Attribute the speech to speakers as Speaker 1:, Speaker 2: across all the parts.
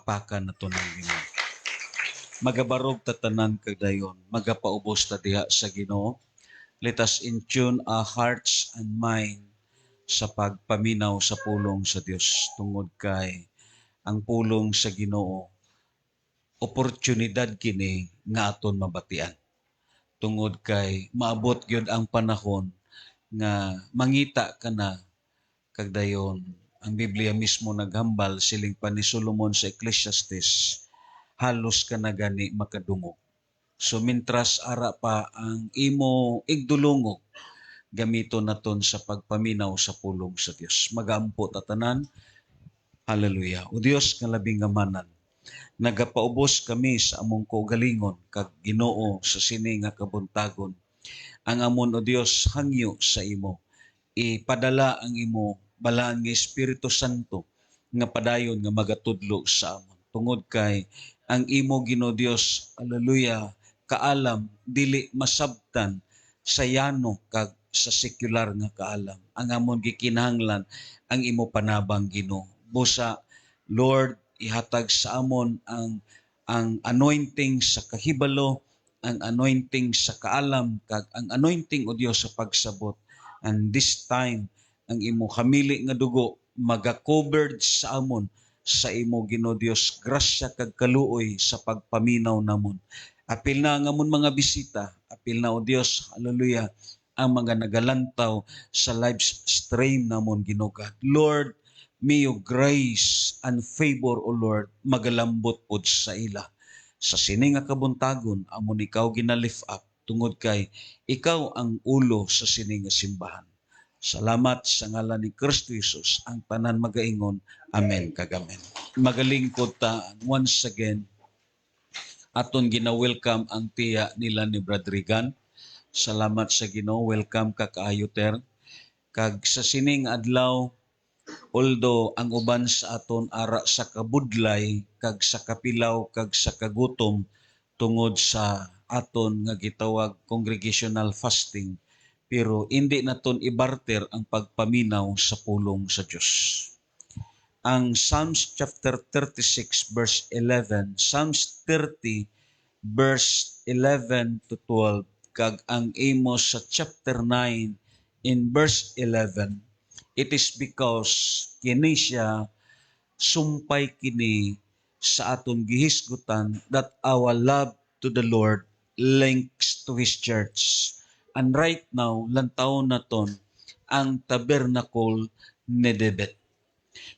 Speaker 1: pakpakan nato ng Ginoo. Magabarog tatanan kagdayon, magapaubos ta diha sa Ginoo. Let us in tune our hearts and mind sa pagpaminaw sa pulong sa Dios tungod kay ang pulong sa Ginoo oportunidad kini nga aton mabatian. Tungod kay maabot gyud ang panahon nga mangita ka na kagdayon. Ang Biblia mismo naghambal siling pa ni Solomon sa Ecclesiastes, halos ka na gani makadungog. So mintras ara pa ang imo igdulungog, gamito naton sa pagpaminaw sa pulong sa Dios. Magampo tatanan. Hallelujah. O Dios nga labing amanan, nagapaubos kami sa among kaugalingon kag Ginoo sa sini nga kabuntagon. Ang amon o Dios hangyo sa imo. Ipadala ang imo balaan nga Espiritu Santo nga padayon nga magatudlo sa amon. Tungod kay ang imo Ginoo Dios, hallelujah, kaalam dili masabtan sa yano kag sa sekular nga kaalam. Ang amon gikinahanglan ang imo panabang Ginoo. Busa Lord, ihatag sa amon ang anointing sa kahibalo, ang anointing sa kaalam kag ang anointing o Dios sa pagsabot. And this time ang imo hamili nga dugo maga-covered sa amon sa imo Ginoo Dios, grasya kag kaluoy sa pagpaminaw namon. Apil na ang amon mga bisita, apil na o Dios, hallelujah, ang mga nagalantaw sa live stream namon Ginoo God. Lord, may your grace and favor, O Lord, magalambot pod sa ila. Sa sini nga kabuntagon, amon ikaw ginalift up, tungod kay ikaw ang ulo sa sini nga simbahan. Salamat sa ngalan ni Kristo Jesus, ang tanan magaingon. Amen kag amen. Magalingkod ta once again, aton gina-welcome ang tiya nila ni Brad Regan. Salamat sa Ginoo, welcome ka kaayo ter. Kag sa sining adlaw, although ang uban sa aton ara sa kabudlay, kag sa kapilaw, kag sa kagutom, tungod sa aton nga gitawag congregational fasting, pero hindi naton ibarter ang pagpaminaw sa pulong sa Dios. Ang Psalms chapter 36 verse 11, Psalms 30 verse 11 to 12, kag ang Amos sa chapter 9 in verse 11, it is because kini siya sumpay kini sa aton gihisgutan that our love to the Lord links to His church. And right now, lantaw naton ang tabernacle ni David.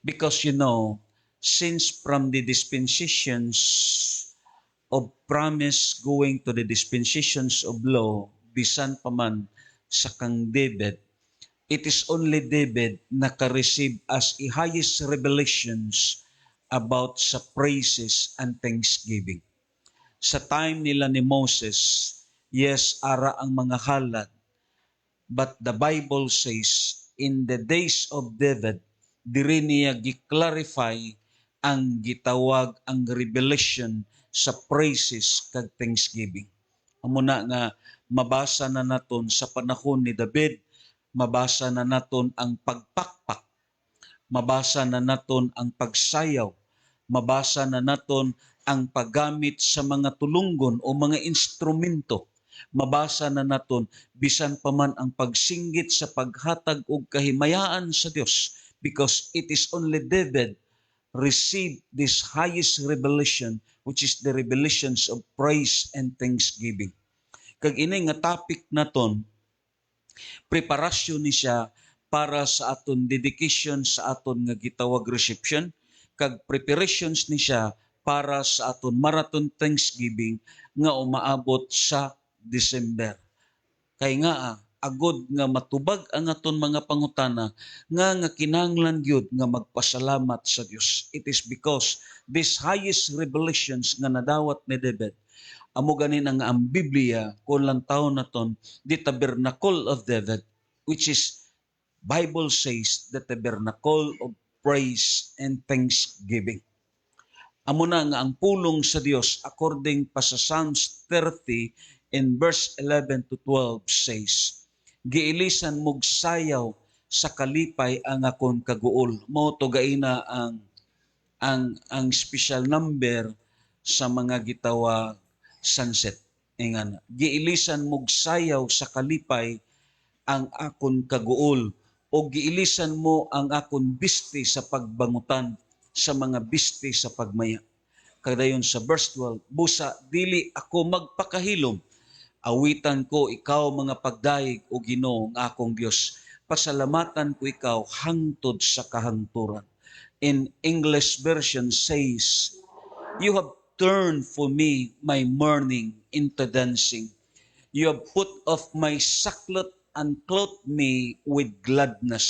Speaker 1: Because you know, since from the dispensations of promise going to the dispensations of law, bisan pa man sa kang David, it is only David naka-receive as a highest revelations about sa praises and thanksgiving. Sa time nila ni Moses, yes, ara ang mga halad, but the Bible says, in the days of David, diri niya gi-clarify ang gitawag ang revelation sa praises kag thanksgiving. Amo na nga mabasa na naton sa panahon ni David, mabasa na naton ang pagpakpak, mabasa na naton ang pagsayaw, mabasa na naton ang paggamit sa mga tulunggon o mga instrumento, mabasa na naton bisan pa man ang pagsinggit sa paghatag og kahimayaan sa Dios, because it is only David received this highest revelation, which is the revelations of praise and thanksgiving. Kag ini nga topic naton, preparasyon ni siya para sa aton dedication sa aton nga gitawag reception, kag preparations ni siya para sa aton marathon thanksgiving nga umaabot sa December. Kay nga agod nga matubag ang aton mga pangutana nga kinahanglan gyud nga magpasalamat sa Dios. It is because this highest revelations nga nadawat ni David, amo ganin ang Biblia kung lantaw naton the tabernacle of David, which is Bible says the tabernacle of praise and thanksgiving. Amo na nga ang pulong sa Dios according pa sa Psalms 30 in verse 11 to 12 says, giilisan mog sayaw sa kalipay ang akon kaguol. Mao to gaina ang ang special number sa mga gitawa sunset. Ingan, giilisan mog sayaw sa kalipay ang akon kaguol o giilisan mo ang akon bisti sa pagbangutan sa mga bisti sa pagmaya. Kadayon sa verse 12, busa dili ako magpakahilom, awitan ko ikaw mga pagdaig o Ginoo ang akong Dios. Pasalamatan ko ikaw hangtod sa kahangturan. In English version says, you have turned for me my mourning into dancing. You have put off my sackcloth and clothed me with gladness.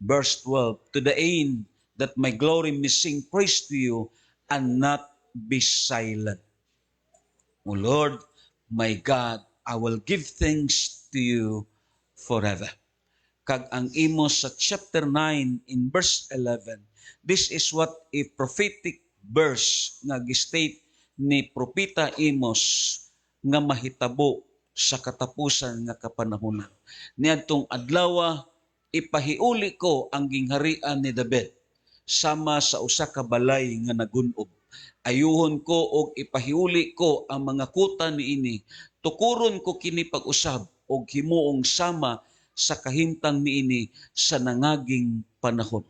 Speaker 1: Verse 12, to the end that my glory may sing praise to you and not be silent. O Lord, my God, I will give thanks to you forever. Kag ang imo sa chapter 9 in verse 11, this is what a prophetic verse nga gistate ni propeta Amos nga mahitabo sa katapusan nga kapanahonan. Niadtong adlaw ipahiuli ko ang gingharian ni David sama sa usa ka balay nga nagunob. Ayuhon ko og ipahiuli ko ang mga kuta niini. Tukuron ko kini pag-usab og himuong sama sa kahimtang niini sa nangaging panahon.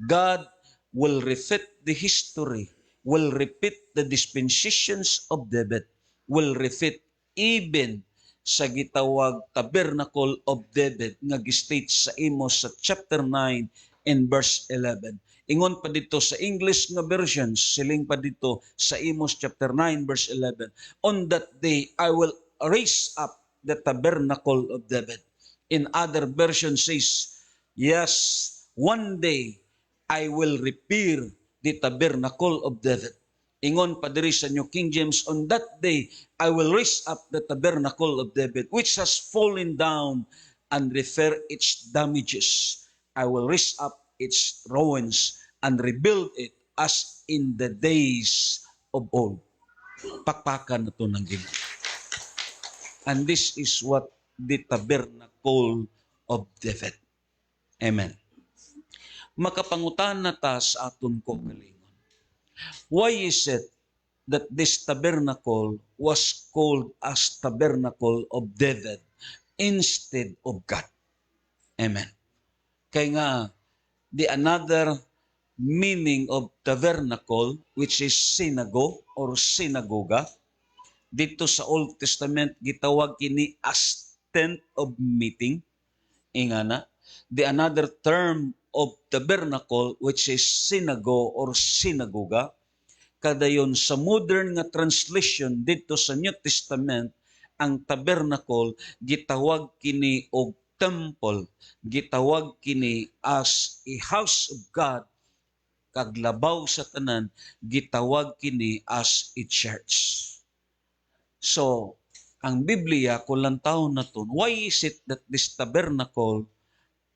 Speaker 1: God will repeat the history, will repeat the dispensations of David, will repeat even sa gitawag Tabernacle of David nga gistate sa Amos sa chapter 9 and verse 11. Ingon pa dito sa English nga version, siling pa dito sa Amos chapter 9 verse 11. On that day, I will raise up the tabernacle of David. In other version says, yes, one day, I will repair the tabernacle of David. Ingon pa diri sa New King James, on that day, I will raise up the tabernacle of David, which has fallen down and repair its damages. I will raise up its ruins and rebuild it as in the days of old. Pakpakan na ito ng Ginoo. And this is what the tabernacle of David. Amen. Makapangutan na ta sa aton ko kalingon. Why is it that this tabernacle was called as tabernacle of David instead of God? Amen. Kaya nga, the another meaning of tabernacle, which is synagogue or synagoga, dito sa Old Testament, gitawag kini as tent of meeting. Ingana, the another term of tabernacle, which is synagogue or synagoga, kadayon sa modern nga translation dito sa New Testament, ang tabernacle, gitawag kini og temple, gitawag kini as a house of God, kaglabaw sa tanan, gitawag kini as a church. So, ang Biblia, kung lantaw na to, why is it that this tabernacle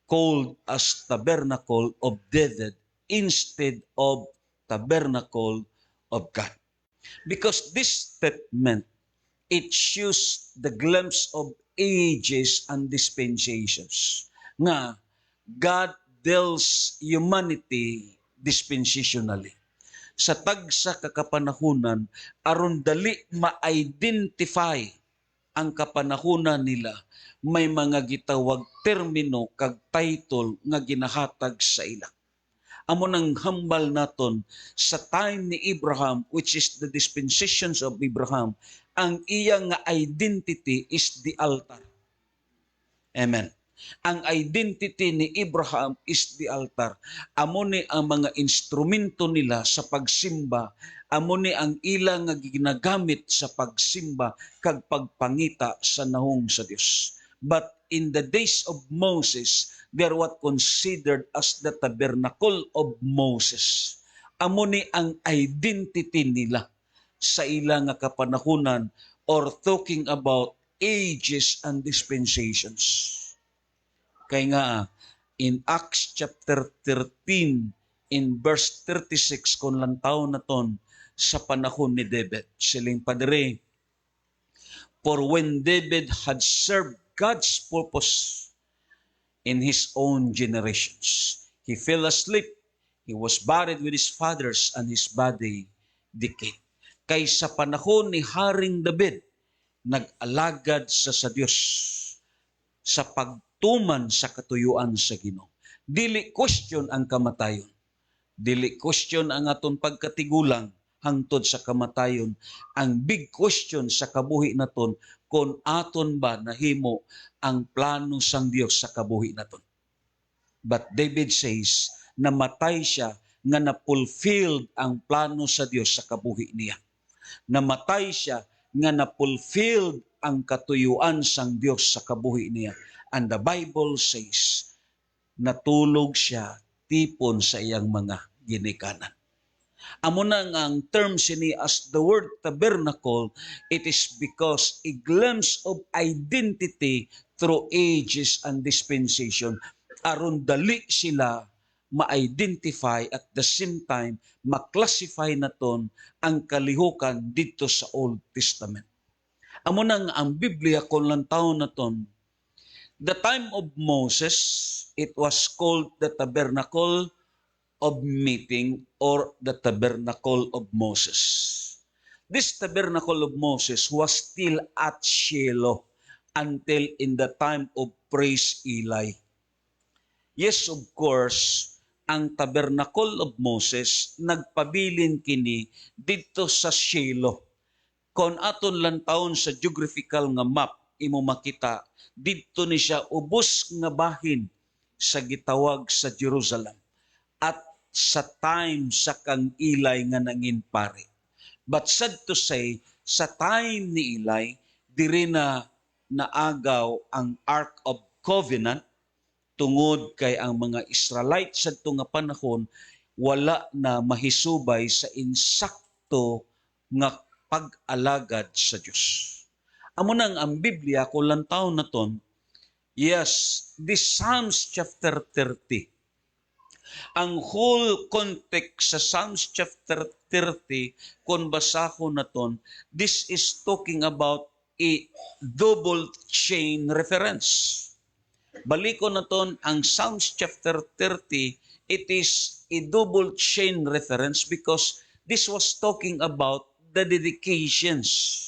Speaker 1: called as tabernacle of David instead of tabernacle of God? Because this statement, it shows the glimpse of ages and dispensations. Nga, God deals humanity dispensationally. Sa tagsa kakapanahunan, aron dali ma-identify ang kapanahunan nila, may mga gitawag termino kag title nga ginahatag sa ila. Amo nang hambal naton sa time ni Abraham, which is the dispensations of Abraham, ang iyang identity is the altar. Amen. Ang identity ni Abraham is the altar. Amo ni ang mga instrumento nila sa pagsimba. Amo ni ang ilang nga ginagamit sa pagsimba kag pagpangita sa nahong sa Dios. But in the days of Moses, they are what considered as the tabernacle of Moses. Amo ni ang identity nila sa ilang nga kapanahunan, or talking about ages and dispensations. Kaya nga, in Acts chapter 13, in verse 36, kung lantaw na ton, sa panahon ni David, siling padre, for when David had served God's purpose in his own generations, he fell asleep He was buried with his fathers and his body decayed. Kay sa panahon ni Haring David, nag-alagad sa Dios sa pagtuman sa katuyuan sa Ginoo. Dili question ang kamatayon. Dili question ang aton pagkatigulang hangtod sa kamatayon. Ang big question sa kabuhi naton, kung aton ba nahimo ang plano sang Dios sa kabuhi naton. But David says, namatay siya nga na-fulfilled ang plano sa Dios sa kabuhi niya. Namatay siya nga na-fulfilled ang katuyuan sang Dios sa kabuhi niya. And the Bible says, natulog siya tipon sa iyang mga ginikanan. Amo na nga ang term sini as the word tabernacle, it is because a glimpse of identity through ages and dispensation. Aron dali sila ma-identify at the same time ma-classify naton ang kalihukan dito sa Old Testament. Amo na nga ang Biblia kung lang taon naton, the time of Moses, it was called the tabernacle of meeting or the tabernacle of Moses. This tabernacle of Moses was still at Shiloh until in the time of praise Eli. Yes, of course, ang tabernacle of Moses nagpabilin kini dito sa Shiloh. Kung aton lang taon sa geographical nga map, imo makita, dito ni siya ubos nga bahin sa gitawag sa Jerusalem. At sa time sa kang Eli nga nangin pare. But sad to say, sa time ni Eli, diri na naagaw ang Ark of Covenant, tungod kay ang mga Israelites sa nga panahon, wala na mahisubay sa insakto nga pag-alagad sa Diyos. Amo nang ang Biblia, kung lang taon na ton, yes, this Psalms chapter 30, ang whole context sa Psalms chapter 30, kung basahon naton, this is talking about a double chain reference. Baliko naton ang Psalms chapter 30, it is a double chain reference because this was talking about the dedications.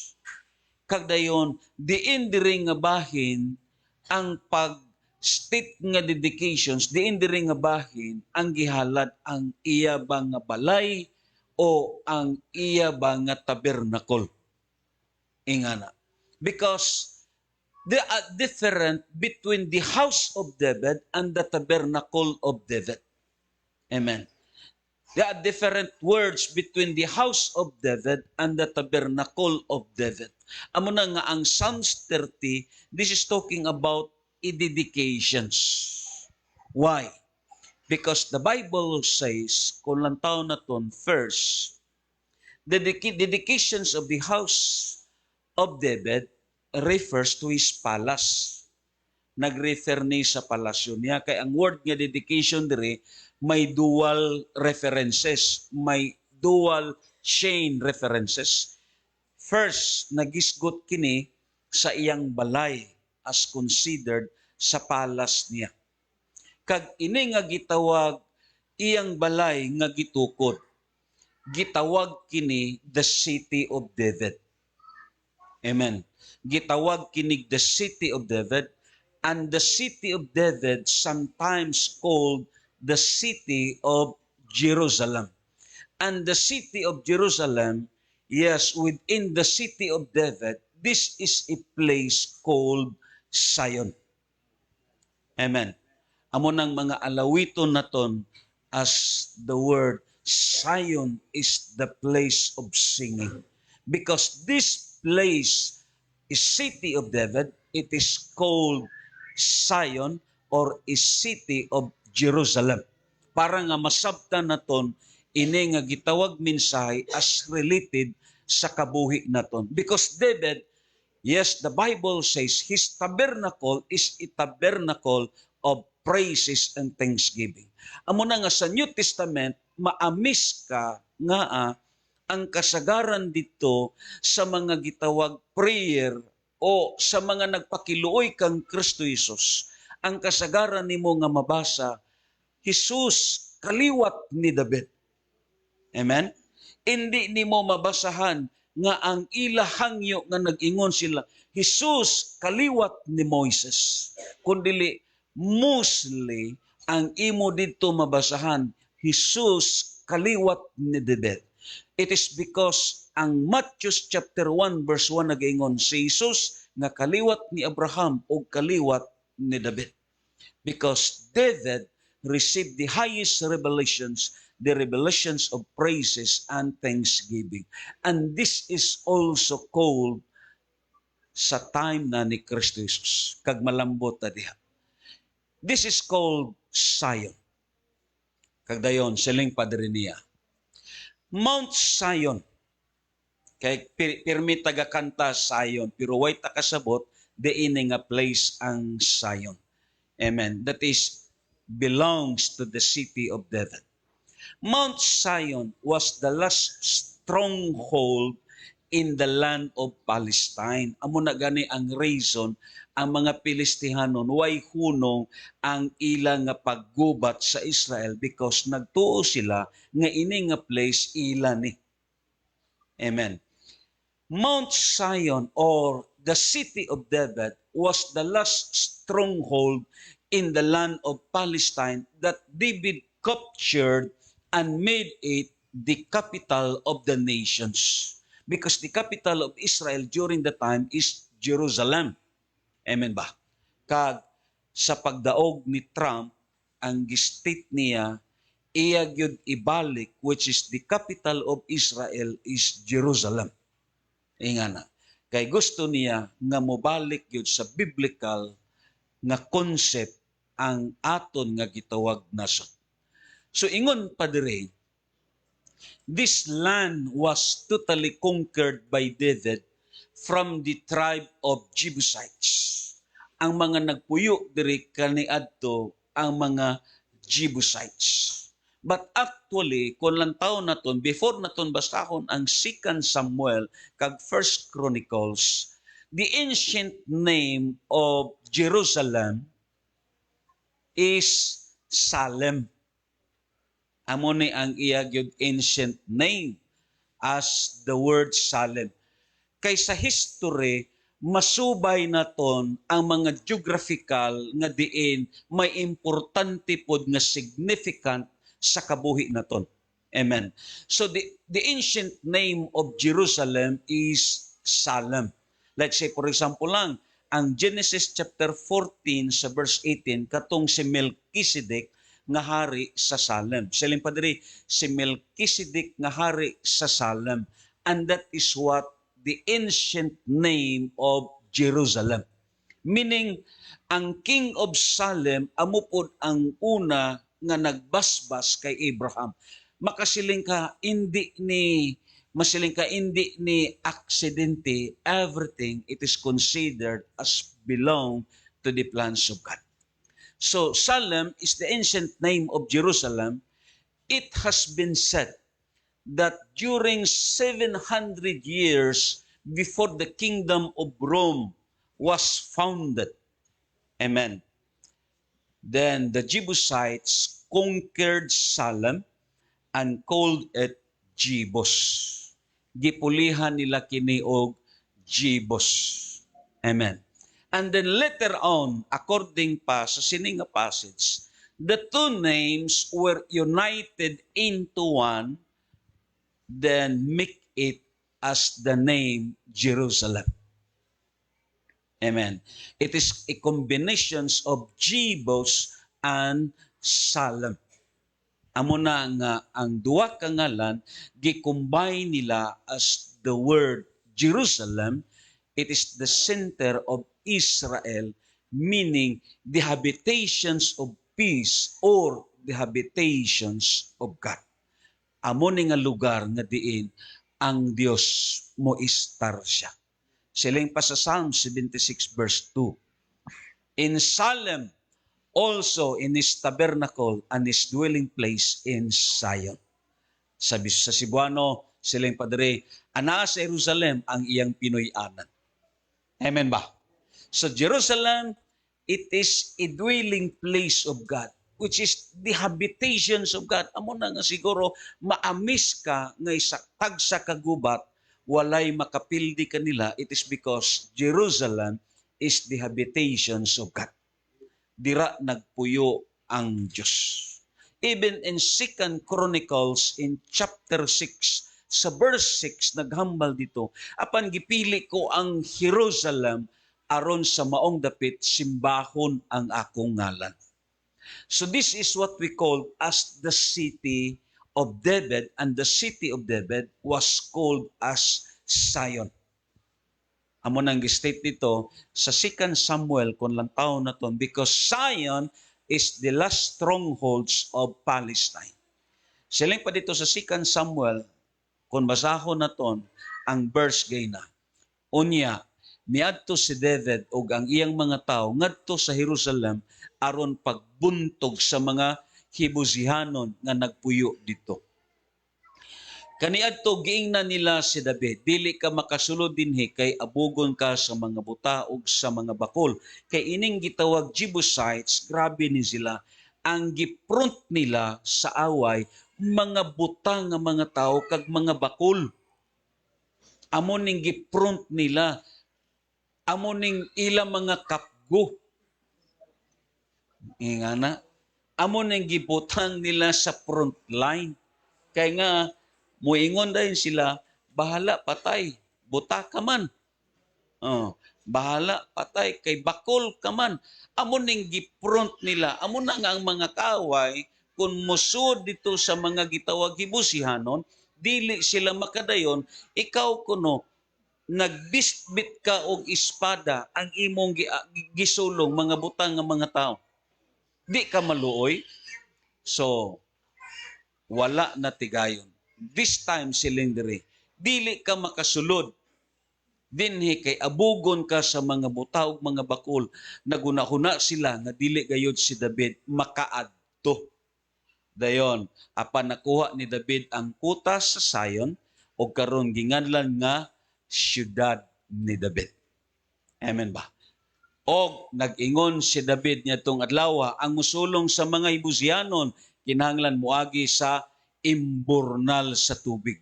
Speaker 1: Kagdayon, diin diri nga bahin ang pag-state nga dedications, diin diri nga bahin ang gihalad ang iya ba nga balay o ang iya ba nga tabernacle. Ingana. Because there are different between the house of David and the tabernacle of David. Amen. There are different words between the house of David and the tabernacle of David. Amo na nga ang Psalms 30, this is talking about dedications. Why? Because the Bible says, kung lang taon na ton, first, the dedications of the house of David refers to his palace. Nag-refer ni sa palasyo niya. Kaya ang word nga dedication dire, may dual references, may dual chain references. First, nagisgot kini sa iyang balay as considered sa palace niya. Kag ini nga gitawag iyang balay nga gitukod, gitawag kini the city of David. Amen. Gitawag kini the city of David, and the city of David sometimes called the city of Jerusalem. And the city of Jerusalem, yes, within the city of David, this is a place called Zion. Amen. Amo nang mga alawiton naton as the word Zion is the place of singing. Because this place is city of David, it is called Zion or is city of Jerusalem. Para nga masabtan naton ini nga gitawag mensahe as related sa kabuhi naton. Because David, yes, the Bible says his tabernacle is a tabernacle of praises and thanksgiving. Amo na nga sa New Testament, maamis ka nga ang kasagaran dito sa mga gitawag prayer o sa mga nagpakiluoy kang Kristo Jesus. Ang kasagaran nimo nga mabasa, Jesus kaliwat ni David. Amen? Hindi nimo mabasahan nga ang ila hangyo nga nag-ingon sila, Jesus kaliwat ni Moises. Kundili mostly ang imo dito mabasahan, Jesus kaliwat ni David. It is because ang Matthew chapter 1 verse 1 nag-ingon si Jesus nga kaliwat ni Abraham o kaliwat ni David. Because David received the highest revelations, the revelations of praises and thanksgiving. And this is also called sa time na ni Kristo Jesus. Kag malambot na diha. This is called Zion. Kag dayon, siling padre niya. Mount Zion. Kay pirmi taga-kanta Zion, pero way takasabot, diin nga place ang Zion. Amen. That is, belongs to the city of David. Mount Zion was the last stronghold in the land of Palestine. Amo na gani ang reason, ang mga Pilistihanon, way hunong ang ilang nga paggubat sa Israel because nagtuo sila nga ini nga place ila ni. Amen. Mount Zion or the city of David was the last stronghold in the land of Palestine that David captured and made it the capital of the nations. Because the capital of Israel during the time is Jerusalem. Amen ba? Kag sa pagdaog ni Trump, ang state niya, iya gyud ibalik, which is the capital of Israel is Jerusalem. Ingana. Kay gusto niya nga mobalik yun sa biblical nga concept ang aton nga gitawag nasod. So ingon pa dire, this land was totally conquered by David from the tribe of Jebusites. Ang mga nagpuyo dire kaniadto ang mga Jebusites. But actually, kung lang taon naton, before naton basahon ang 2 Samuel kag 1 Chronicles, the ancient name of Jerusalem is Salem. Amo ni ang iya gyud ancient name as the word Salem. Kay sa history, masubay naton ang mga geographical nga diin may importante pod nga significant sa kabuhi naton. Amen. So the ancient name of Jerusalem is Salem. Let's say for example lang, ang Genesis chapter 14 sa verse 18 katong si Melchizedek nga hari sa Salem. Siling pa diri, si Melchizedek nga hari sa Salem. And that is what the ancient name of Jerusalem. Meaning, ang King of Salem amo pod ang una nga nagbasbas kay Abraham. Masiling ka hindi ni aksidente. Everything it is considered as belong to the plans of God. So Salem is the ancient name of Jerusalem. It has been said that during 700 years before the kingdom of Rome was founded, amen, then the Jebusites conquered Salem and called it Jebus. Gipulihan nila kini og Jebus. Amen. And then later on, according pa sa sining nga passage, the two names were united into one, then make it as the name Jerusalem. Amen. It is a combination of Jebus and Salem. Amo na nga ang duwa ka ngalan gi-combine nila as the word Jerusalem. It is the center of Israel, meaning the habitations of peace or the habitations of God. Amo ni nga lugar nga diin ang Dios mo istar siya. Siling pa sa Psalm 76 verse 2. In Salem, also in his tabernacle and his dwelling place in Zion. Sabi sa Cebuano, siling padre, ana sa Jerusalem ang iyang Pinoy-anan. Amen ba? So Jerusalem, it is a dwelling place of God. which is the habitations of God. Amo na nga siguro maamis ka nga isa tagsa kagubat walay makapildi kanila. It is because Jerusalem is the habitations of God. Dira nagpuyo ang Diyos. Even in 2 Chronicles in chapter 6, sa verse 6, naghambal dito, apan gipili ko ang Jerusalem aron sa maong dapit simbahon ang akong ngalan. So this is what we call as the city of David, and the city of David was called as Zion. Amo nang gi-state dito sa 2 Samuel kung lang taon na ton, because Zion is the last strongholds of Palestine. Siling pa dito sa 2 Samuel, kung basahon na ton, ang verse gay na. Unya, miadto si David ug ang iyang mga tao ngadto sa Jerusalem aron pagbuntog sa mga Hibuzihanon nga nagpuyo dito. Kaniadto giingnan nila si David, dili ka makasulod dinhi kay abugon ka sa mga buta ug sa mga bakol. Kay ining gitawag Jebusites, grabe ni sila. Ang gipront nila sa away, mga buta nga mga tao kag mga bakol. Amo ning gipront nila, amo ning ilang mga kapgo. Ingana, amo ning gibutang nila sa front line. Kay nga muingon dahil sila, bahala patay, buta ka man. Bahala patay, kay bakol ka man. Amo ning gipront nila, amo na nga ang mga kaaway, kung musud dito sa mga gitawag Hibusihanon, dili sila makadayon, ikaw kuno, nagbistbit ka og espada ang imong gisulong mga butang nga mga tao. Di ka maluoy, so wala na tigayon. This time siling diri, dili ka makasulod dinhi kay abugon ka sa mga buta ug mga bakol. Nagunahuna sila nga dili gayud si David makaadto. Dayon, apan nakuha ni David ang kuta sa Zion ug karon ginganlan nga siyudad ni David. Amen ba? Og nag-ingon si David niadtong adlaw, ang musulong sa mga Hibuzianon kinahanglan moagi sa imburnal sa tubig.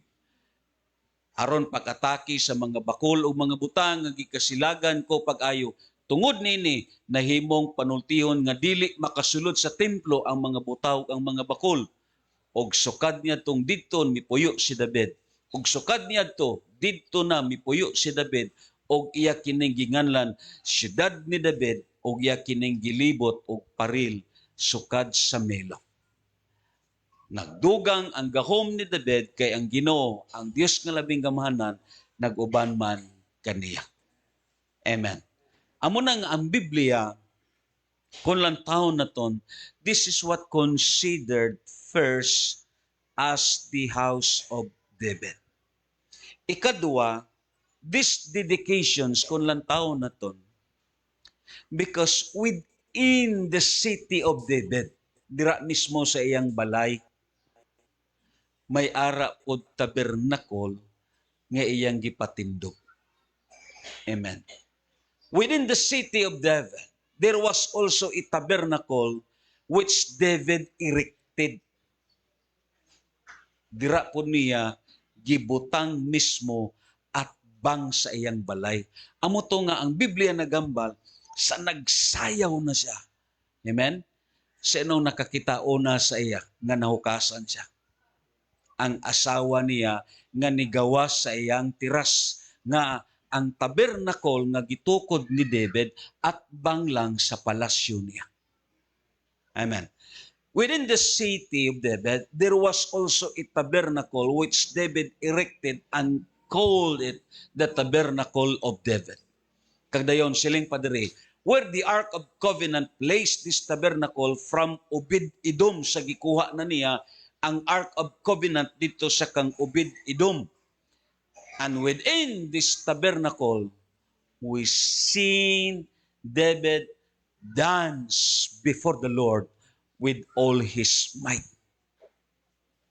Speaker 1: Aron pag-atake sa mga bakol o mga butang nga gikasilagan ko pag-ayo. Tungod nini nahimong panultihon nga dili makasulod sa templo ang mga butaw ang mga bakol. Og sukad niya tong didto mipuyo si David. Og sukad niya to didto na mipuyo si David og iya kining ginganlan siyudad ni David og iya kining gilibot og paril sukad sa Melo. Nagdugang ang gahom ni David kay ang Ginoo, ang Dios nga labing gamahanan, nag-uban man kaniya. Amen. Amo nang ang Biblia, kung lang taon na ton, this is what considered first as the house of David. Ikadua, these dedications, kung lang taon na ton, because within the city of David, dira mismo sa iyang balay, may ara o tabernacle nga iyang gipatindog. Amen. Within the city of David, there was also a tabernacle which David erected. Dira po niya gibutang mismo at bang sa iyang balay. Amo to nga ang Biblia nagambal sa nagsayaw na siya. Amen? Sa inong nakakita una sa iya nga nahukasan siya. Ang asawa niya nga nigawas sa iyang tiras nga ang tabernacle nga gitukod ni David at banglang sa palasyo niya. Amen. Within the city of David, there was also a tabernacle which David erected and called it the Tabernacle of David. Kagdayon siling padiri, where the Ark of Covenant placed this tabernacle from Obed-Edom sa gikuha na niya ang Ark of Covenant dito sa kang Obed-Edom. And within this tabernacle, we seen David dance before the Lord with all his might.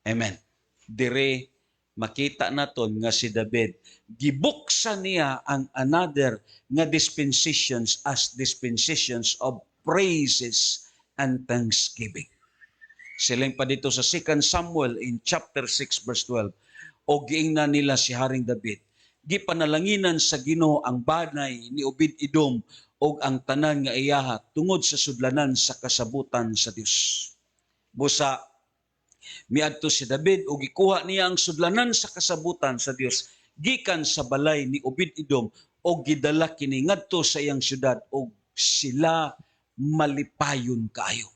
Speaker 1: Amen. Dire makita naton nga si David, gibuksan niya ang another nga dispensations as dispensations of praises and thanksgiving. Siling pa dito sa 2 Samuel in chapter 6 verse 12. O giingnan nila si Haring David. Gipanalanginan sa Ginoo ang banay ni Obed-Edom o ang tanan nga iyaha tungod sa sudlanan sa kasabutan sa Dios. Busa, miadto si David o gikuha niya ang sudlanan sa kasabutan sa Dios gikan sa balay ni Obed-Edom o gidala kini ngadto sa iyang syudad o sila malipayon kaayo.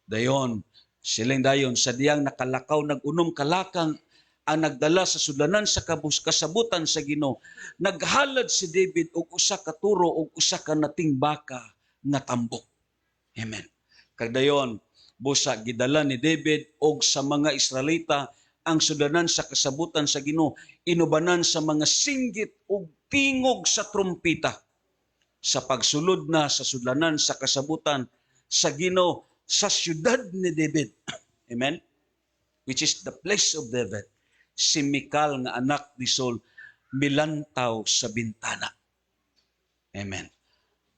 Speaker 1: Dayon, siling dayon sa diyang nakalakaw nag-unom kalakang ang nagdala sa sudlanan sa kasabutan sa Ginoo. Naghalad si David og usa ka turo og usa ka nating baka nga tambok. Amen. Kag dayon busa gidala ni David og sa mga Israelita ang sudlanan sa kasabutan sa Ginoo, inubanan sa mga singgit ug tingog sa trumpeta sa pagsulod na sa sudlanan sa kasabutan sa Ginoo sa syudad ni David. Amen. Which is the place of David. Si Mikal nga anak ni Saul milantaw sa bintana. Amen.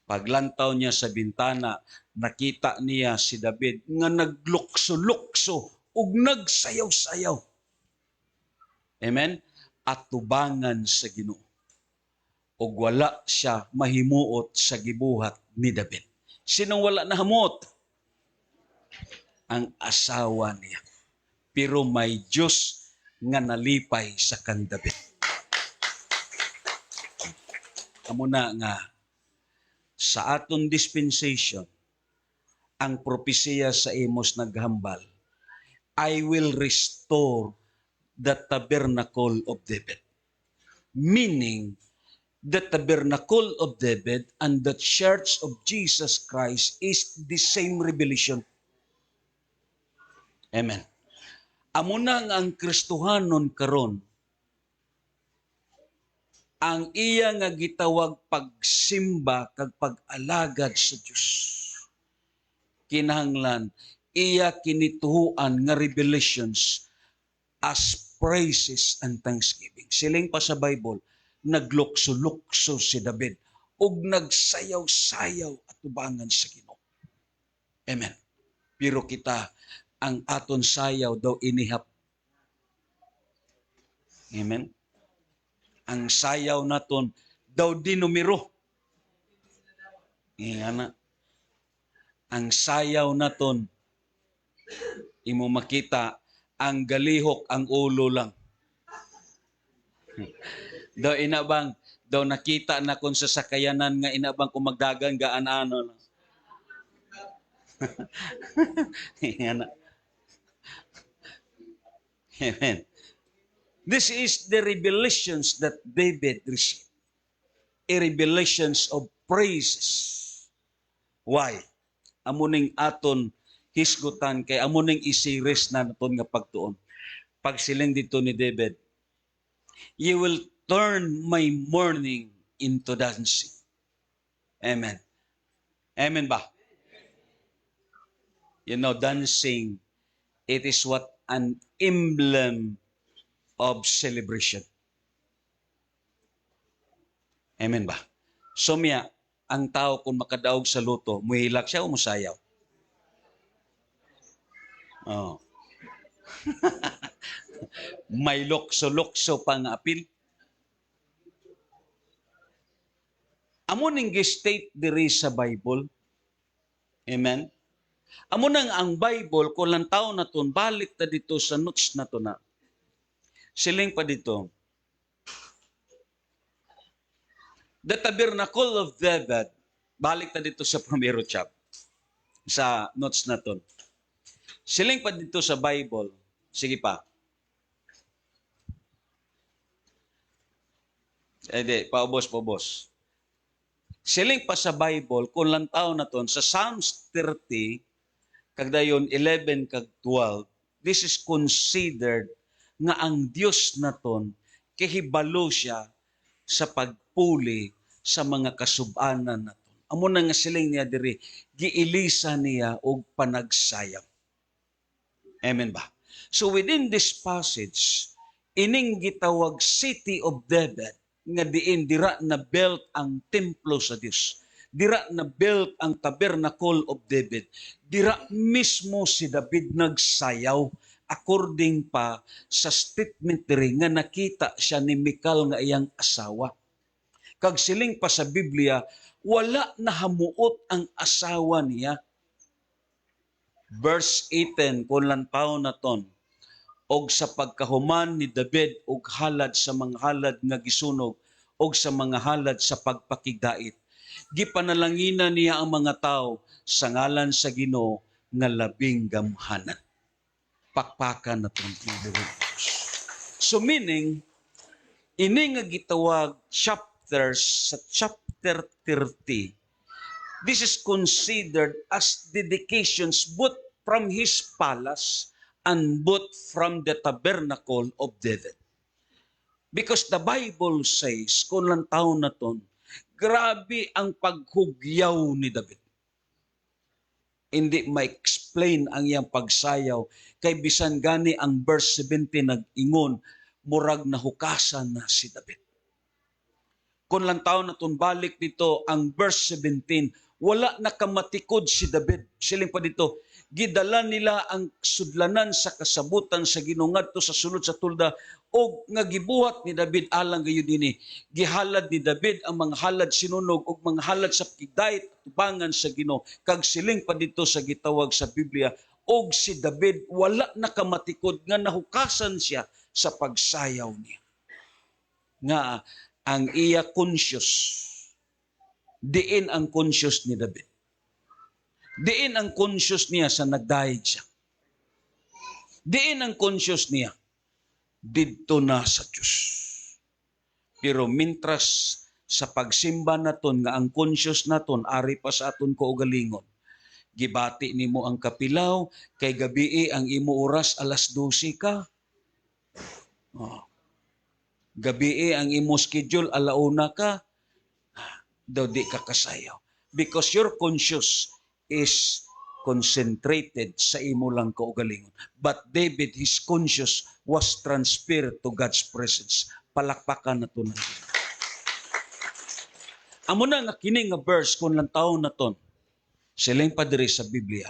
Speaker 1: Paglantaw niya sa bintana, nakita niya si David nga naglukso-lukso ug nagsayaw-sayaw. Amen. At tubangan sa Ginoo. Ug wala siya mahimuot sa gibuhat ni David. Sinong wala nahamot? Ang asawa niya. Pero may Diyos nga nalipay sa kang David. Amo na nga sa aton dispensation ang propesiya sa Amos naghambal, I will restore the tabernacle of David. Meaning, the tabernacle of David and the church of Jesus Christ is the same revelation. Amen. Amo na ang Kristohanon karon ang iya nga gitawag pagsimba kag pag-alagad sa Dios. Kinahanglan iya kinituhuan nga revelations as praises and thanksgiving. Siling pa sa Bible, naglukso-lukso si David ug nagsayaw-sayaw at tubangan sa Ginoo. Amen. Pero kita ang aton sayaw daw inihap. Amen. Ang sayaw naton daw dinumero. Ingana. Ang sayaw naton imo makita ang galihok ang ulo lang. Daw inabang daw nakita na kon sa sakayanan nga inabang kung magdagan gaan ano. Ingana. Amen. This is the revelations that David received. A revelations of praises. Why? Amuning aton hisgutan kay amuning isiris na naton nga pagtuon. Pagsiling dito ni David, you will turn my mourning into dancing. Amen. Amen ba? You know, dancing, it is what an emblem of celebration. Amen ba? So miya, ang tao kung makadaog sa luto, muhilak siya o musayaw? Oh. May lokso-lokso pang apil. Amo ning gi-state diri sa Bible. Amen. Amo nang ang Bible kung lang tao naton balik ta dito sa notes nato na. Siling pa dito. The tabernacle of David, balik ta dito sa primero chapter, sa notes naton. Siling pa dito sa Bible, sige pa. Paubos. Siling pa sa Bible, kung lang tao naton, sa Psalms 30, kagdayon 11 kag 12, this is considered nga ang Dios naton kahibalo siya sa pagpuli sa mga kasub-anan naton. Amo na nga siling niya diri, giilisa niya og panagsayang. Amen ba? So within this passage, ining gitawag City of David nga diin dira na built ang templo sa Dios. dira na built ang Tabernacle of David. Dira mismo si David nagsayaw according pa sa statement diri nga nakita siya ni Michal nga iyang asawa. Kag siling pa sa Biblia, wala nahamuot ang asawa niya. Verse 18, kung lantaw na ton, og sa pagkahuman ni David og halad sa mga halad nga gisunog og sa mga halad sa pagpakigdait. Gipanalangina niya ang mga tao sa ngalan sa Ginoo nga labing gamhanan. Pakpakan na itong So meaning, ini nga gitawag chapters sa chapter 30, this is considered as dedications both from his palace and both from the tabernacle of David. Because the Bible says, kung lang taon na ton, grabe ang paghugyaw ni David. Hindi ma-explain ang iyang pagsayaw. Kay bisan gani ang verse 17 nag-ingon, murag na hukasan na si David. Kung lang taon na ton, balik dito, ang verse 17, wala nakamatikod si David. Siling pa dito, gidala nila ang sudlanan sa kasabutan sa Ginoo ngadto sa sulod sa tulda og nga gibuhat ni David alang gayud dinhi. Gihalad ni David ang mga halad sinunog og mga halad sa pagdait at tubangan sa Ginoo. Kag siling pa dito sa gitawag sa Biblia, og si David wala nakamatikod nga nahukasan siya sa pagsayaw niya. Nga ang iya conscious, diin ang conscious ni David. Diin ang conscious niya sa nagdayeg siya. Diin ang conscious niya didto na sa Diyos. Pero mintras sa pagsimba naton nga ang conscious naton ari pa sa aton kaugalingon. Gibati nimo ang kapilaw kay gabii ang imo oras alas 12 ka. Oh. Gabii ang imo schedule alauna ka. Daw di ka kasayaw. Because your conscious is concentrated sa imo lang kaugalingon. But David, his conscious was transferred to God's presence. Palakpakan na to na. Amo na nga kini nga verse kung lang taon na ton, siling pa diri sa Biblia.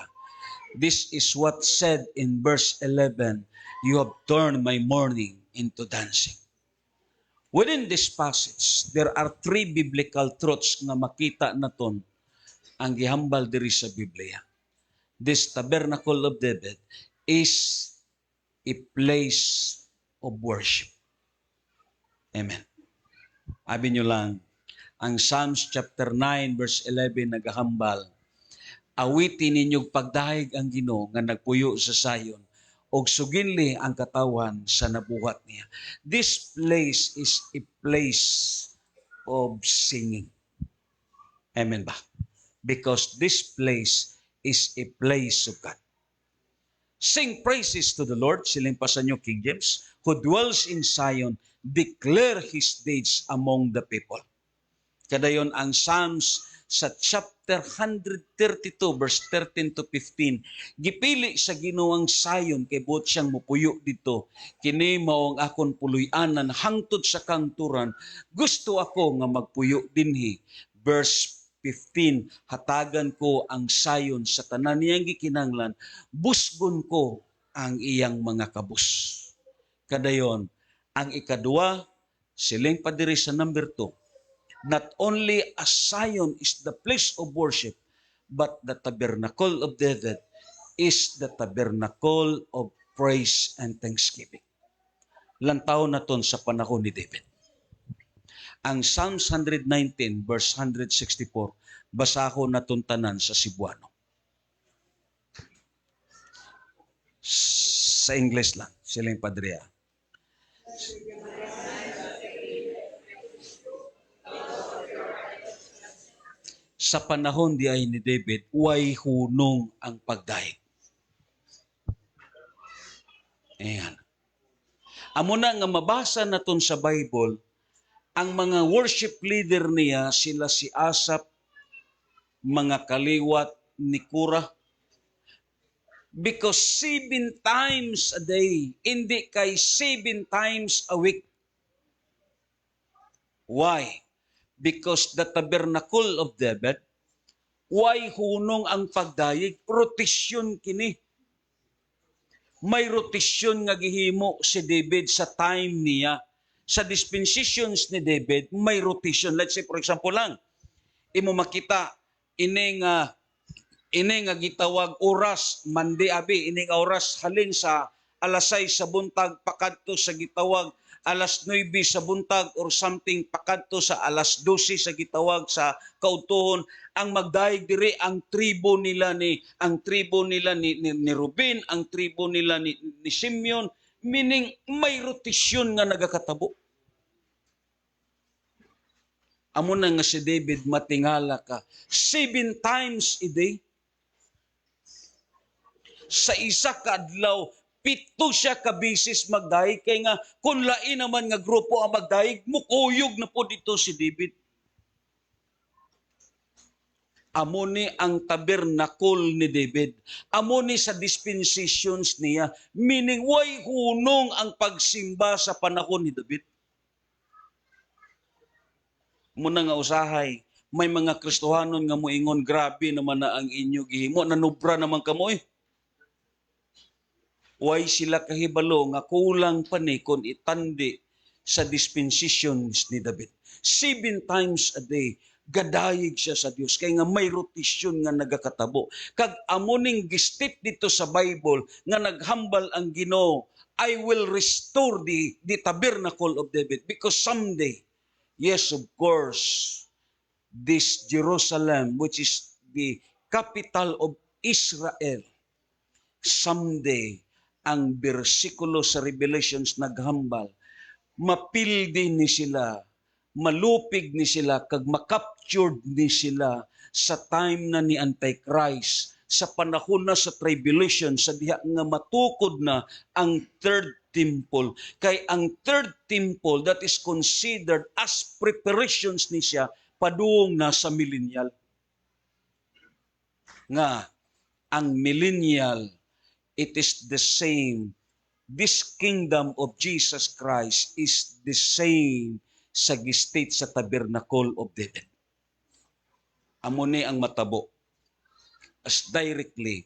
Speaker 1: This is what said in verse 11, you have turned my mourning into dancing. Within this passage, there are three biblical truths nga makita naton ang gihambal diri sa Biblia. This tabernacle of David is a place of worship. Amen. Abi nyo lang, ang Psalms chapter 9 verse 11 nagahambal, awitin ninyong pagdahig ang Ginoo nga nagpuyo sa sayon, og suginli ang katawan sa nabuhat niya. This place is a place of singing. Amen ba? Because this place is a place of God. Sing praises to the Lord, siling pa sa inyo King James, who dwells in Zion, declare His deeds among the people. Kadayon ang Psalms sa chapter 132 verse 13 to 15, gipili sa Ginoong Zion kay buot siyang mupuyo dito. Kini mao ang akon puloy-anan hangtod sa kangturan, gusto ako nga magpuyo dinhi. Verse 15, hatagan ko ang sayon sa tanan niyang gikinanglan, busgon ko ang iyang mga kabus. Kadayon, ang ikadua, siling pa diri sa number 2, not only a Zion is the place of worship, but the tabernacle of David is the tabernacle of praise and thanksgiving. Lantaw na ton sa panahon ni David. Ang Psalms 119 verse 164, basahon na tuntanan sa Cebuano. Sa English lang, silang padriya. Sa panahon di ay ni David, way hunong ang pagdahig. Ayan. Amo na nga mabasa naton sa Bible, ang mga worship leader niya, sila si Asaph, mga kaliwat ni Korah. Because 7 times a day, hindi kay 7 times a week. Why? Because the tabernacle of David Why hunong ang pagdayeg? Rotasyon kini. May rotasyon nga gihimo si David sa time niya. Sa dispensations ni David, may rotation. Let's say, for example lang, imo makita, ini nga gitawag oras, mandi abi, ini nga oras halin sa alas 6 sa buntag, pakadto sa gitawag alas 9 sa buntag or something, pakadto sa alas 12 sa gitawag sa kautuhon. Ang magdaig diri ang tribo nila ni Ruben, ang tribo nila ni Simeon, meaning may rotasyon nga nagakatabo. Amo na nga si David matingala ka 7 times a day. Sa isa ka adlaw, 7 siya ka bisis magdayeg, kay nga kung lain naman nga grupo ang magdayeg, mukuyog na po dito si David. Amo ni ang tabernacle ni David. Amo ni sa dispensations niya, meaning way hunong ang pagsimba sa panahon ni David. Muna nga usahay, may mga Kristohanon nga moingon, grabe naman na ang inyo gihimo, nanubra naman kamoy. Way sila kahibalo nga kulang pa ni kung itandi sa dispensations ni David. 7 times a day, gadayig siya sa Dios kay nga may rotasyon nga nagakatabo. Kag amuning gistit dito sa Bible nga naghambal ang Ginoo, I will restore the tabernacle of David, because someday, yes, of course, this Jerusalem, which is the capital of Israel, someday, ang bersikulo sa Revelations naghambal, mapildi ni sila, malupig ni sila, kag makaptured ni sila sa time na ni Antichrist, sa panahon na sa tribulation, sa diha nga matukod na ang third temple. Kay ang third temple that is considered as preparations ni siya padung na sa millennial. Nga, ang millennial, it is the same. This kingdom of Jesus Christ is the same sa gistate sa tabernacle of David. Amo ni ang matabo. As directly,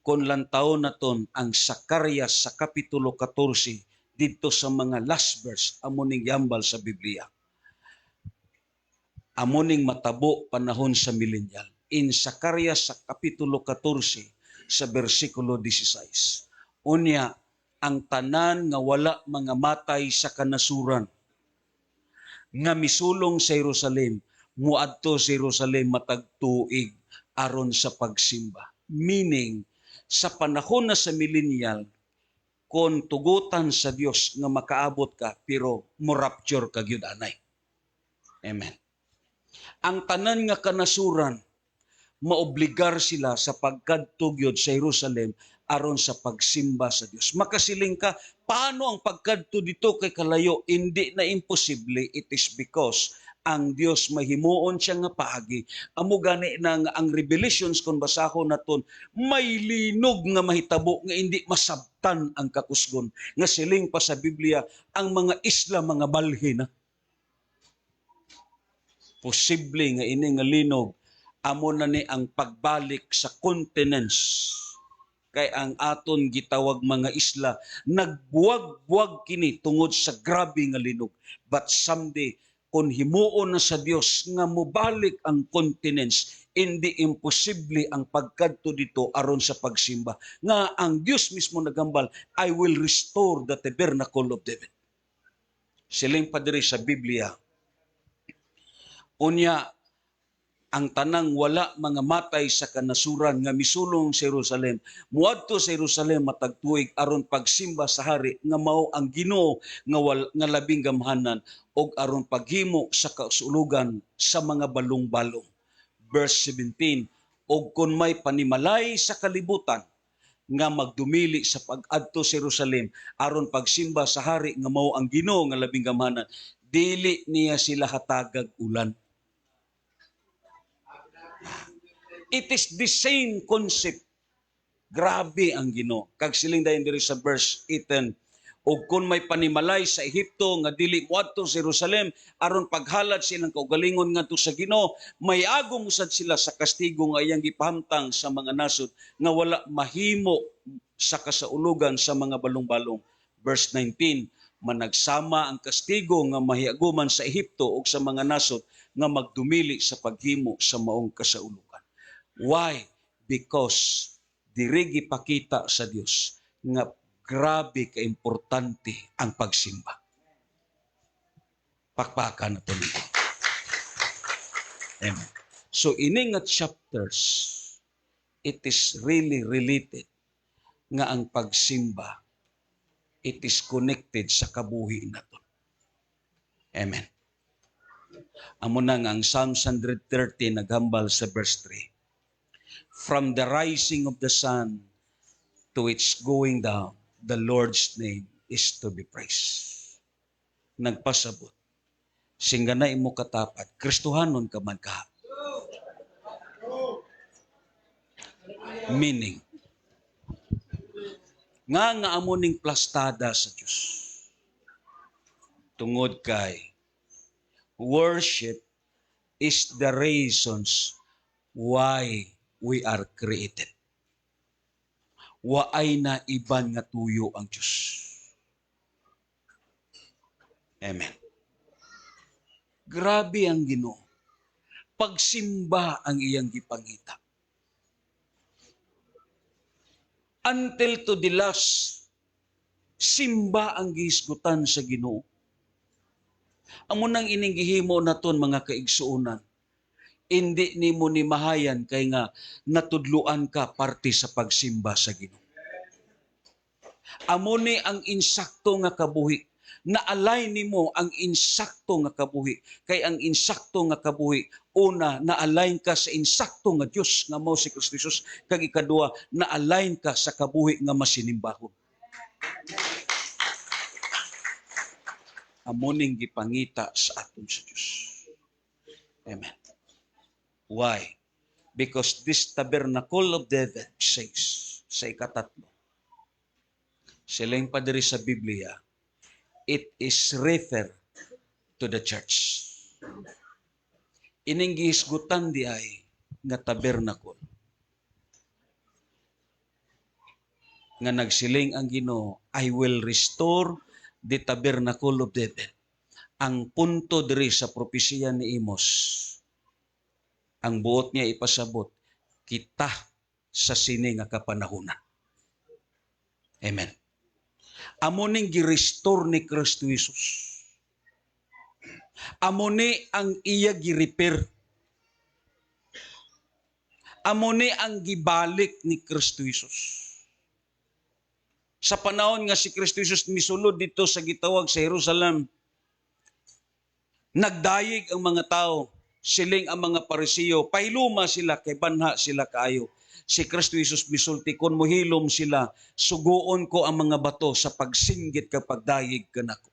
Speaker 1: kung lantaw naton ang Zacarias sa Kapitulo 14, dito sa mga last verse, amo ning yambal sa Biblia. Amo ning matabo panahon sa millennial. In Zacarias sa Kapitulo 14, sa versikulo 16. Unya, ang tanan nga wala mga matay sa kanasuran, nga misulong sa Jerusalem, muadto sa Jerusalem matag tuig aron sa pagsimba. Meaning, sa panahon na sa millennial, kung tugutan sa Dios nga makaabot ka, pero mo rapture ka gyud anay. Amen. Ang tanan nga kanasuran, maobligar sila sa pagkadto sa Jerusalem aron sa pagsimba sa Dios. Makasiling ka, paano ang pagkadto dito kay kalayo? Hindi na imposible. It is because ang Dios mahimuon siya nga paagi. Amo gani nang ang Revelations kung basahon naton, may linog nga mahitabo nga hindi masabtan ang kakusgon. Nga siling pa sa Biblia, ang mga isla mga balhi na. Posible nga ini nga linog, amo na ni ang pagbalik sa continents. Kay ang aton gitawag mga isla, nagbuwag-buwag kini tungod sa grabe nga linog. But someday, kung himuon na sa Dios nga mubalik ang continents, hindi imposible ang pagkadto dito aron sa pagsimba. Nga ang Dios mismo nagambal, I will restore the tabernacle of David. Siling pa diri sa Biblia. Unya, ang tanang wala mga matay sa kanasuran nga misulong sa Jerusalem, muadto sa Jerusalem matag tuig aron pagsimba sa hari nga mao ang Ginoo nga labing gamhanan, og aron paghimo sa kausulugan sa mga balong-balong. Verse 17, og kun may panimalay sa kalibutan nga magdumili sa pag-adto sa Jerusalem aron pagsimba sa hari nga mao ang Ginoo nga labing gamhanan, dili niya sila hatagag ulan. It is the same concept. Grabe ang Ginoo. Kag siling dayon diri sa verse 18, O kung may panimalay sa Ehipto nga dili moadto sa Jerusalem aron paghalad silang kaugalingon ngadto sa Ginoo, may agong usad sila sa kastigo nga iyang gipahamtang sa mga nasod nga wala mahimo sa kasaulugan sa mga balong-balong. Verse 19, managsama ang kastigo nga mahiaguman sa Ehipto ug sa mga nasod nga magdumili sa paghimo sa maong kasaulugan. Why? Because diri gipakita sa Dios nga grabe ka-importante ang pagsimba. Pakpakan na po nito. Amen. So, ini nga chapters, it is really related nga ang pagsimba, it is connected sa kabuhi nato. Amen. Amo na nga ang Psalms 130 naghambal sa verse 3. From the rising of the sun to its going down, the Lord's name is to be praised. Nagpasabot. Singgana imo katapat, Kristohanon ka man ka. Meaning, nga amo ning plastada sa Diyos. Tungod kay, worship is the reasons why we are created. Waay na iban nga tuyo ang Diyos. Amen. Grabe ang Ginoo. Pagsimba ang iyang gipangita. Until to the last, simba ang gihisgutan sa Ginoo. Amo nang ining gihimo naton mga kaigsuonan. Hindi nimo ni mahayan kay nga natudluan ka parte sa pagsimba sa Ginoo. Amo ni ang insakto nga kabuhi. Na-align nimo ang insakto nga kabuhi. Kay ang insakto nga kabuhi, una, na-align ka sa insakto nga Dios nga mao si Kristo Jesus. Kag ikaduha, na-align ka sa kabuhi nga masinimbahon. Amo ning gipangita sa aton sa Dios. Amen. Why? Because this tabernacle of David says sa ikatatlo, silang padiri sa Biblia, it is refer to the church. Ining gihisgutan di ay nga tabernacle. Nga nagsiling ang Ginoo, I will restore the tabernacle of David. Ang punto diri sa propesiya ni Amos, ang buot niya ipasabot, kita sa sini nga kapanahunan. Amen. Amo ning gi-restore ni Kristo Jesus. Amo ni ang iya gi-repair. Amo ni ang gibalik ni Kristo Jesus. Sa panahon nga si Kristo Jesus misulod dito sa gitawag sa Jerusalem, nagdayeg ang mga tao, siling ang mga Parisiyo, pahiluma sila kay banha sila kaayo. Si Kristo Jesus misulti, kung mohilom sila, suguon ko ang mga bato sa pagsinggit kapag dayeg kanako.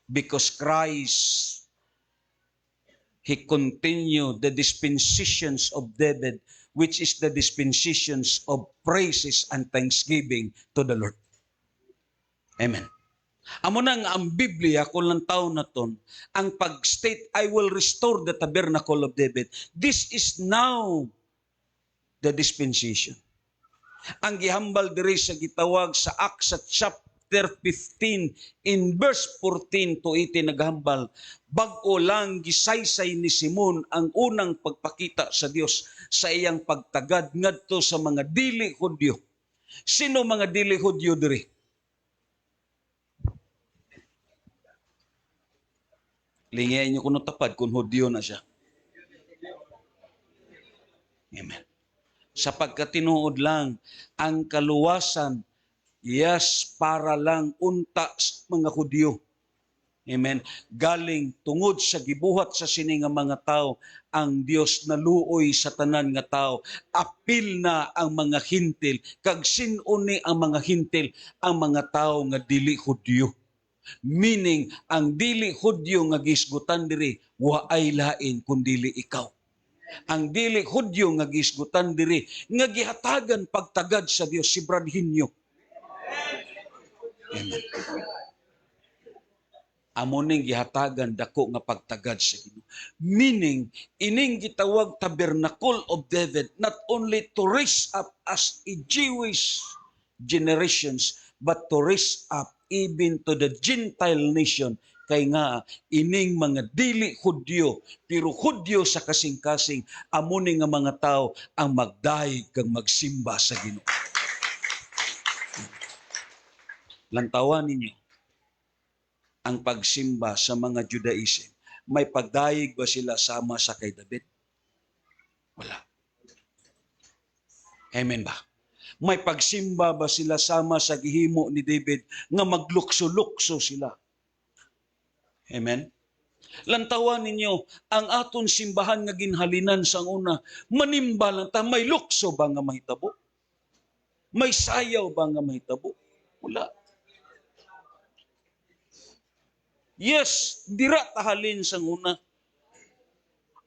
Speaker 1: Because Christ, He continued the dispensations of David, which is the dispensations of praises and thanksgiving to the Lord. Amen. Amo na nga ang Biblia, kung lang taon na ton, ang pag-state, I will restore the tabernacle of David. This is now the dispensation. Ang gihambal diri sa gitawag sa Acts chapter 15 in verse 14 to 18 naghambal, bag-o lang gisaysay ni Simon ang unang pagpakita sa Dios sa iyang pagtagad ngadto sa mga dili Hudyo. Sino mga dili Hudyo diri? Lingayin niyo kuno tapad kung Hudyo na siya. Amen. Sapagkat tinuod lang ang kaluwasan, yes, para lang unta mga Hudyo. Amen. Galing tungod sa gibuhat sa sini nga mga tao, ang Dios naluoy sa tanan nga tao. Apil na ang mga hintil. Kag sin-uni ang mga hintil, ang mga tao nga dili Hudyo. Meaning, ang dili Hudyo nga gisgutan diri, waay lain kundili ikaw. Ang dili Hudyo nga gisgutan diri, nga gihatagan pagtagad sa Dios si Bradhinyo. Amen. Amo ning gihatagan dako nga pagtagad sa Ginoo. Meaning, ining gitawag tabernacle of David not only to raise up as a Jewish generations, but to raise up even to the Gentile nation. Kay nga, ining mga dili Hudyo, pero Hudyo sa kasing-kasing, amo ni nga mga tao ang magdayeg kang magsimba sa Ginoo. Lantawan ninyo, ang pagsimba sa mga Judaism, may pagdayeg ba sila sama sa kay David? Wala. Amen ba? May pagsimba ba sila sama sa gihimo ni David nga maglukso-lukso sila? Amen? Lantawan ninyo, ang aton simbahan nga ginhalinan sa una, manimba lang ta, may lukso ba nga mahitabo? May sayaw ba nga mahitabo? Wala. Yes, dira tahalin sang una.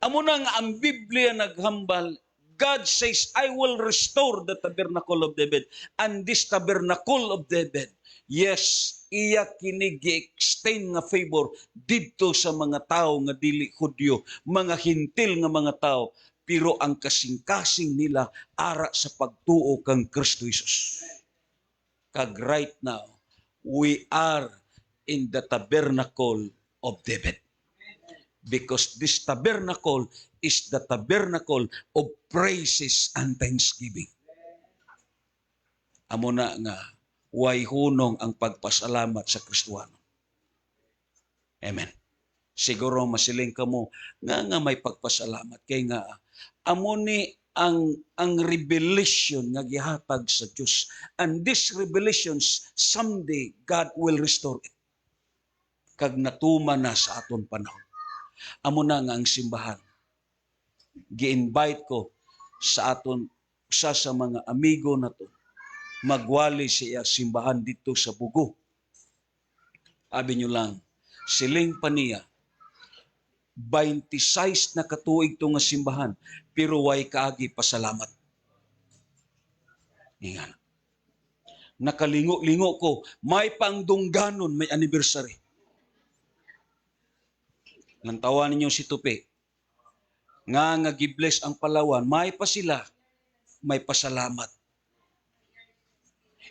Speaker 1: Amo na nga ang Biblia naghambal, God says, I will restore the tabernacle of David. And this tabernacle of David, yes, iya kini gi-extend nga favor didto sa mga tao nga dili Hudyo, mga hintil nga mga tao, pero ang kasing-kasing nila ara sa pagtuo kang Kristo Jesus. Kag right now, we are in the tabernacle of David. Because this tabernacle is the tabernacle of praises and thanksgiving. Amo na nga, way hunong ang pagpasalamat sa Kristuhano. Amen. Siguro masiling ka mo nga may pagpasalamat. Kaya nga, amo ni ang revelation nga gihatag sa Diyos. And these revelations, someday, God will restore it. Kag natuma na sa aton panahon. Amo na nga ang simbahan. Gi-invite ko sa aton sa mga amigo na to. Magwali siya simbahan dito sa Bugo. Abi nyo lang, siling pa niya, 26 na katuig to nga simbahan, pero way kaagi pasalamat. Ingan. Nakalingo-lingo ko, may pangdungganon, may anniversary. Nantawan ninyo si Tupi. Nga gibless ang Palawan, may pa sila, may pasalamat.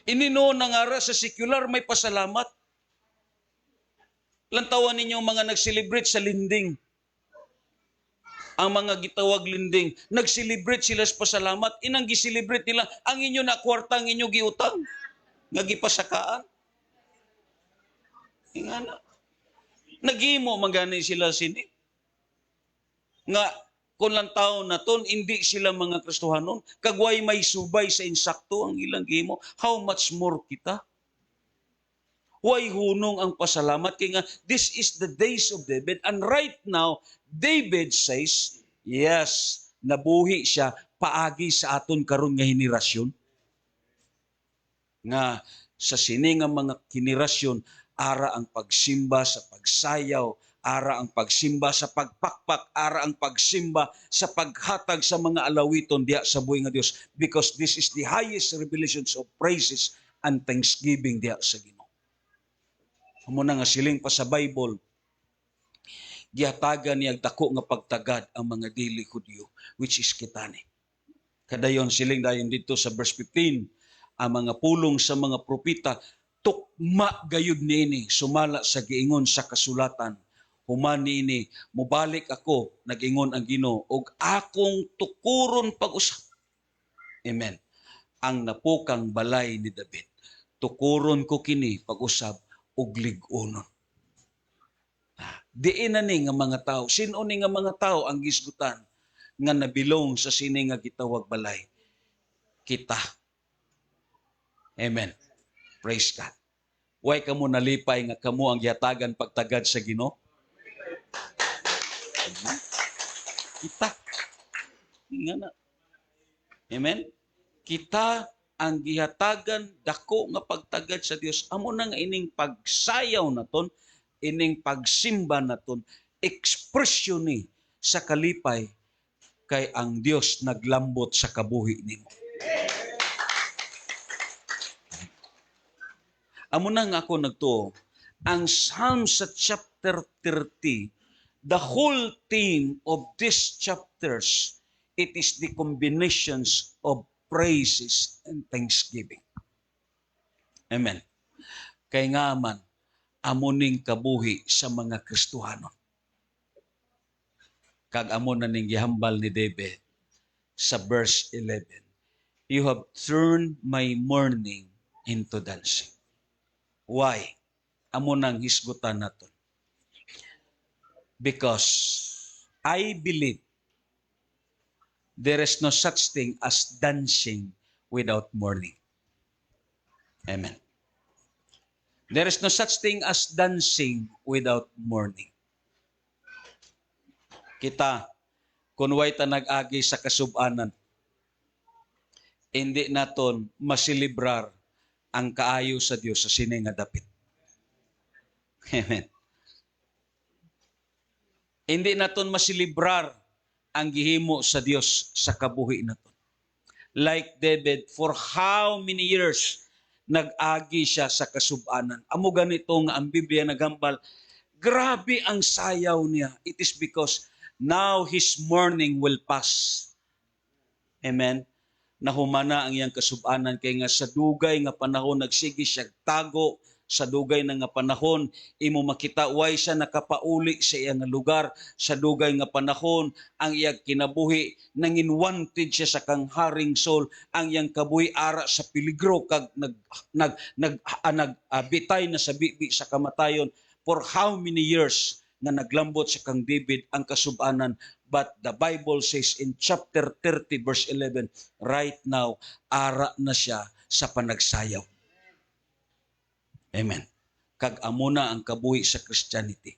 Speaker 1: Inino nangara sa secular, may pasalamat. Lantawan ninyo mga nag-celebrate sa linding. Ang mga gitawag linding, nag-celebrate sila sa pasalamat. Inang gi-celebrate nila, ang inyo na kwartang inyo giutang, nga gipasakaan. Ingana. Nagimo magani sila sini. Nga kung lang taon na ton, hindi sila mga Kristohanon. Kagway may subay sa insakto ang ilang gimo. How much more kita? Way hunong ang pasalamat. Kaya nga, this is the days of David. And right now, David says, yes, nabuhi siya paagi sa aton karon nga henerasyon. Nga sa sini nga mga henerasyon, ara ang pagsimba sa pagsayaw, ara ang pagsimba sa pagpakpak, ara ang pagsimba sa paghatag sa mga alawiton diya sa buhay nga Dios, because this is the highest revelations of praises and thanksgiving diya sa Ginoo. Amo na nga siling pa sa Bible, gihatagan niya dako nga pagtagad ang mga dili Hudyo, which is kitani. Kadayon siling dayon dito sa verse 15, ang mga pulong sa mga propeta tukma gayud niini sumala sa giingon sa kasulatan. Human niini mobalik ako, nag-ingon ang Ginoo, og akong tukuron pag-usap. Amen. Ang napukang balay ni David, tukuron ko kini pag-usap og lig-onon. Diin na ni nga mga tao, sino ni nga mga tao ang gisgutan nga nabilong sa sini nga gitawag balay? Kita. Amen. Praise God. Way kamo nalipay nga kamo ang gihatagan pagtagad sa Ginoo? Kita. Nga na. Amen. Kita ang gihatagan dako nga pagtagad sa Dios. Amo na nga ining pagsayaw naton, ining pagsimba naton, ekspresyon ni sa kalipay kay ang Dios naglambot sa kabuhi nimo. Amo na nga ako nagtuo. Ang Psalm sa chapter 30, the whole theme of these chapters, it is the combinations of praises and thanksgiving. Amen. Kay nga man, amuning kabuhi sa mga Kristohano. Kag amo na ning gihambal ni David sa verse 11. You have turned my mourning into dancing. Why? Amo nang hisgutan naton. Because I believe there is no such thing as dancing without mourning. Amen. There is no such thing as dancing without mourning. Kita, kung way ta nag-agi sa kasub-anan, hindi naton masilibrar ang kaayo sa Dios sa sini nga dapit. Amen. Hindi naton masilibrar ang gihimo sa Dios sa kabuhi naton. Like David, for how many years nag-agi siya sa kasub-anan. Amo ganito nga ang Biblia nagambal, grabe ang sayaw niya. It is because now his mourning will pass. Amen. Nahumana ang iyang kasub-anan kay nga sa dugay nga panahon nagsigi siya tago sa dugay na nga panahon imo makita way siya nakapauli sa iyang lugar sa dugay nga panahon ang iyang kinabuhi nangin wanted siya sa kang haring Saul ang iyang kabuhi ara sa peligro kag bitay na sa bibi sa kamatayon for how many years nga naglambot sa kang David ang kasub-anan. But the Bible says in chapter 30 verse 11, right now, ara na siya sa panagsayaw. Amen. Kag amo na ang kabuhi sa Christianity.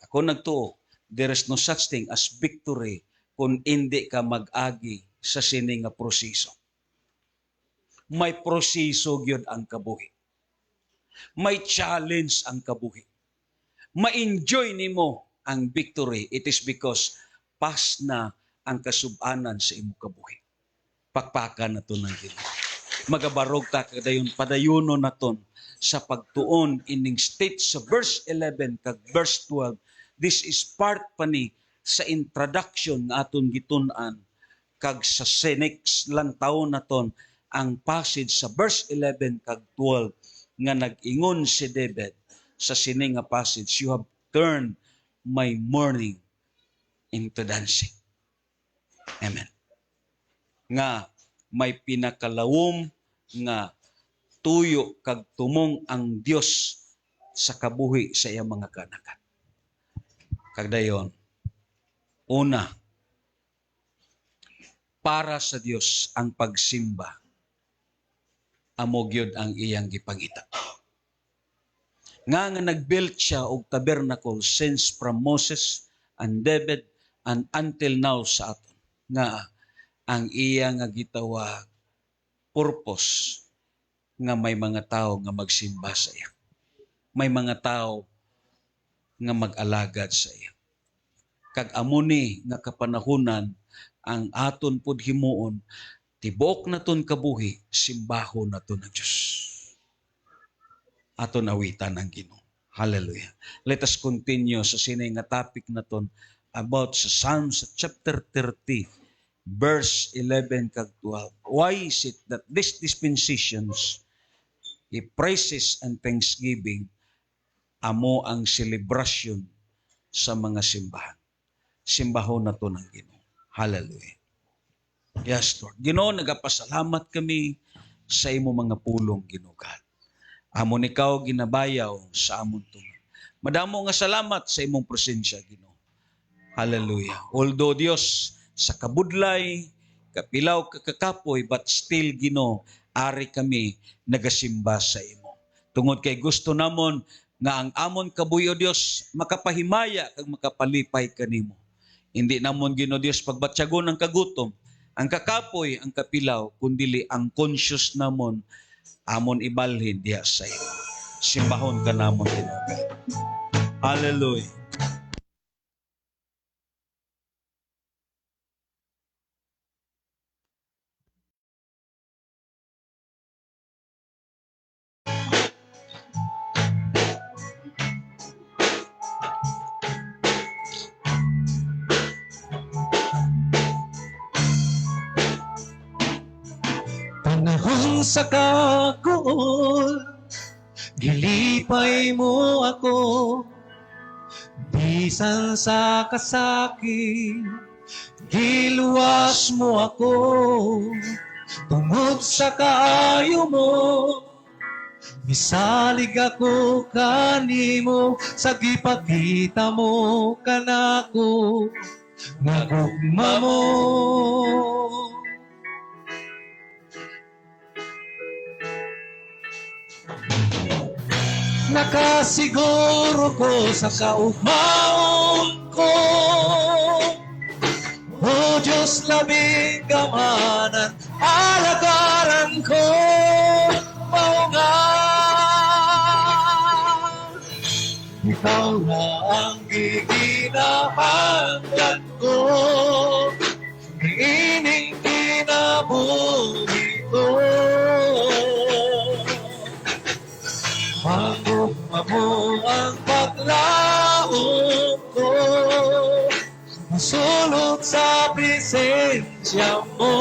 Speaker 1: Ako nagtuo, there is no such thing as victory kung hindi ka mag-agi sa sini nga proseso. May proseso gyud ang kabuhi. May challenge ang kabuhi. Ma-enjoy nimo ang victory. It is because pas na ang kasub-anan sa imo kabuhi. Pakpakan na to ng Ginoo. Magabarog ta kadayon padayono naton sa pagtuon ining state sa verse 11 kag verse 12. This is part pa ni sa introduction nga aton gitun-an kag sa next lang taon naton ang passage sa verse 11 kag 12 nga nag-ingon si David sa sini nga passage, you have turned my mourning into dancing. Amen. Nga may pinakalawom nga tuyo kag tumong ang Dios sa kabuhi sa iyang mga kanakan. Kagdayon, una, para sa Dios ang pagsimba, amo gyud ang iyang gipangita. Nga nag-build siya og tabernacle since from Moses and David and until now sa aton. Nga ang iya nga gitawag purpose nga may mga tao nga magsimba sa iya. May mga tao nga mag-alagad sa iya. Kag amuni nga kapanahunan ang aton pud himuon tibok naton kabuhi simbaho naton ang Dios. Aton awitan ang Ginoo. Hallelujah. Let us continue sa sinay nga topic naton about sa Psalms chapter 30 verse 11 kag 12. Why is it that these dispensations, praises and thanksgiving, amo ang celebration sa mga simbahan? Simbahon na to ng Ginoo. Hallelujah. Yes, Lord. Ginoo, nagapasalamat kami sa imo mga pulong, Ginoo God. Amon ikaw ginabayaw sa amon tuman. Madamo nga salamat sa imong presensya, Ginoo. Hallelujah. Although Dios sa kabudlay, kapilaw, kakakapoy, but still, Ginoo, ari kami nagasimba sa imo. Tungod kay gusto namon nga ang amon kabuyo Dios makapahimaya kag makapalipay kanimo. Hindi namon Ginoo Dios pagbatyagon ang kagutom, ang kakapoy, ang kapilaw, kundili ang conscious namon amon ibalhin diha sa imo. Simbahon ka namon Ginoo. Hallelujah. sa kagool, gilipay mo ako, bisan sa kasakit, giluwas mo ako, tungod sa kaayo mo, misalig ako kanimo, sa gipakita mo kanako, nga gugma mo. Nakasiguro ko sa kaugmaon ko, o Diyos labing kamanan, alagaran ko, mao nga. Ikaw na ang giginahanglan ko, ining kinabuhi ko. Magugma mo ang paglaong ko, masulot sa presensya mo.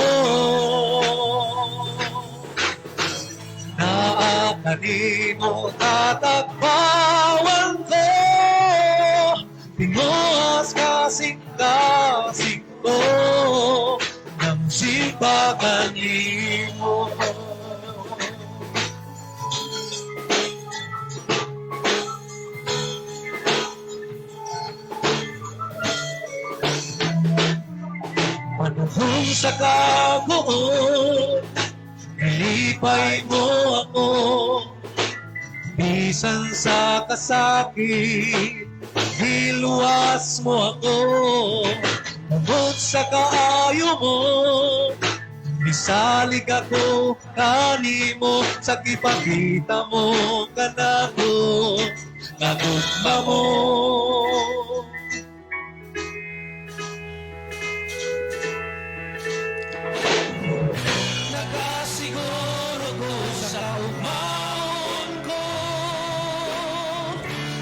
Speaker 1: Naakanimo tatagpawan ko, tinguas kasing-kasing ko, ng simbagan mo. Panahon sa kagoon, nilipay mo ako, bisan sa kasakit, hiluwas mo ako, tungod sa kaayo mo, misalig ako kanimo, sa ipakita mo kanako, kagugma mo. Nakasiguro ko sa kaugmaon ko,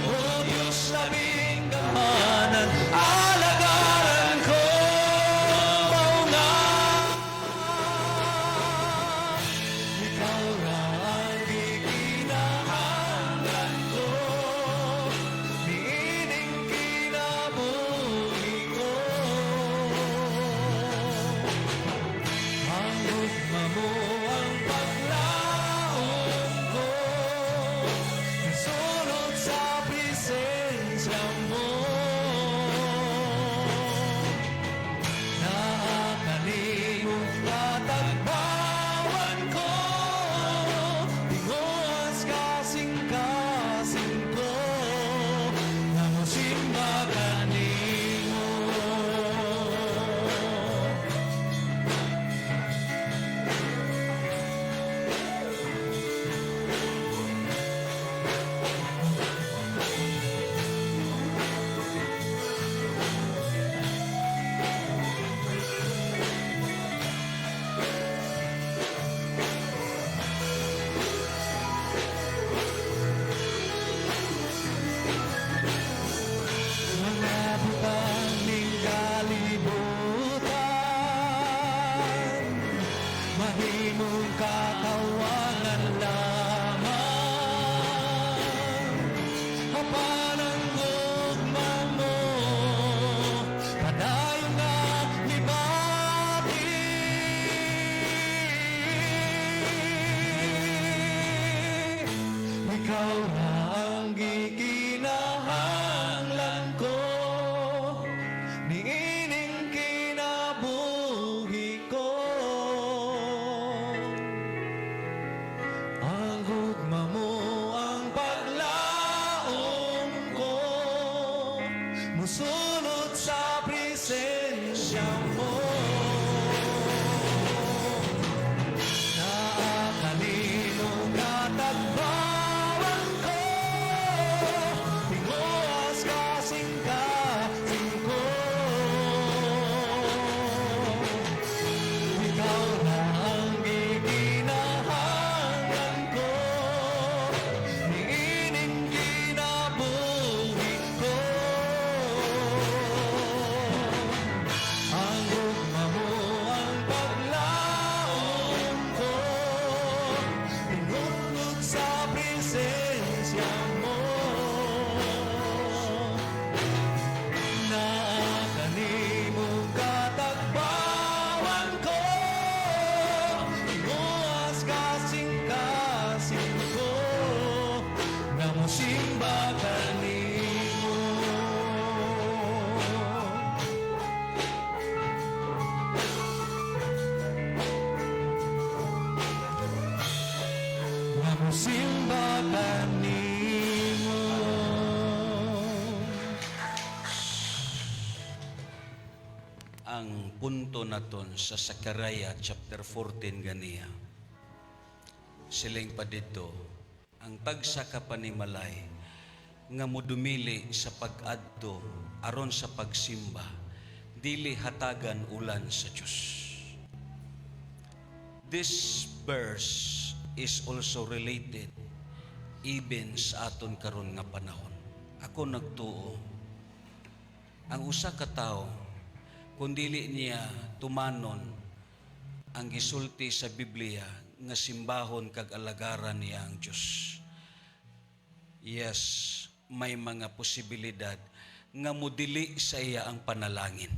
Speaker 1: o Diyos labing kamanan, alagaran ko, mauna. Ikaw na ang giginahanglan ko, niining kinabuhi ko. Ang gugma mo ang paglaong ko, isunod sa presensya mo. Nakalimong tatagpawan ko, tinguas kasing-kasing ko, na musimba kanimo. Mga butang ning kalibutan, mahimong katawanan lamang. Hapan ang gugma mo, padayon na libati. Ikaw na ang giginahanglan ko, niining kinabuhi ko. Ang gugma mo ang paglaong ko, musunod sa presensya mo. Nakalimong tatagpawan ko, tinguas kasing-kasing ko. Ikaw na ang giginahanglan ko, niining kinabuhi ko. ang punto naton sa Sakaraya chapter 14 ganiya. Siling pa dito, ang tagsa ka panimalay nga modumili sa pag-adto aron sa pagsimba, dili hatagan ulan sa Dios. This verse is also related even sa aton karon nga panahon. Ako nagtuo, ang usa ka tawo kung dili niya tumanon ang gisulti sa Biblia nga simbahon kag alagaran niya ang Dios, yes, may mga posibilidad nga modili sa iya ang panalangin.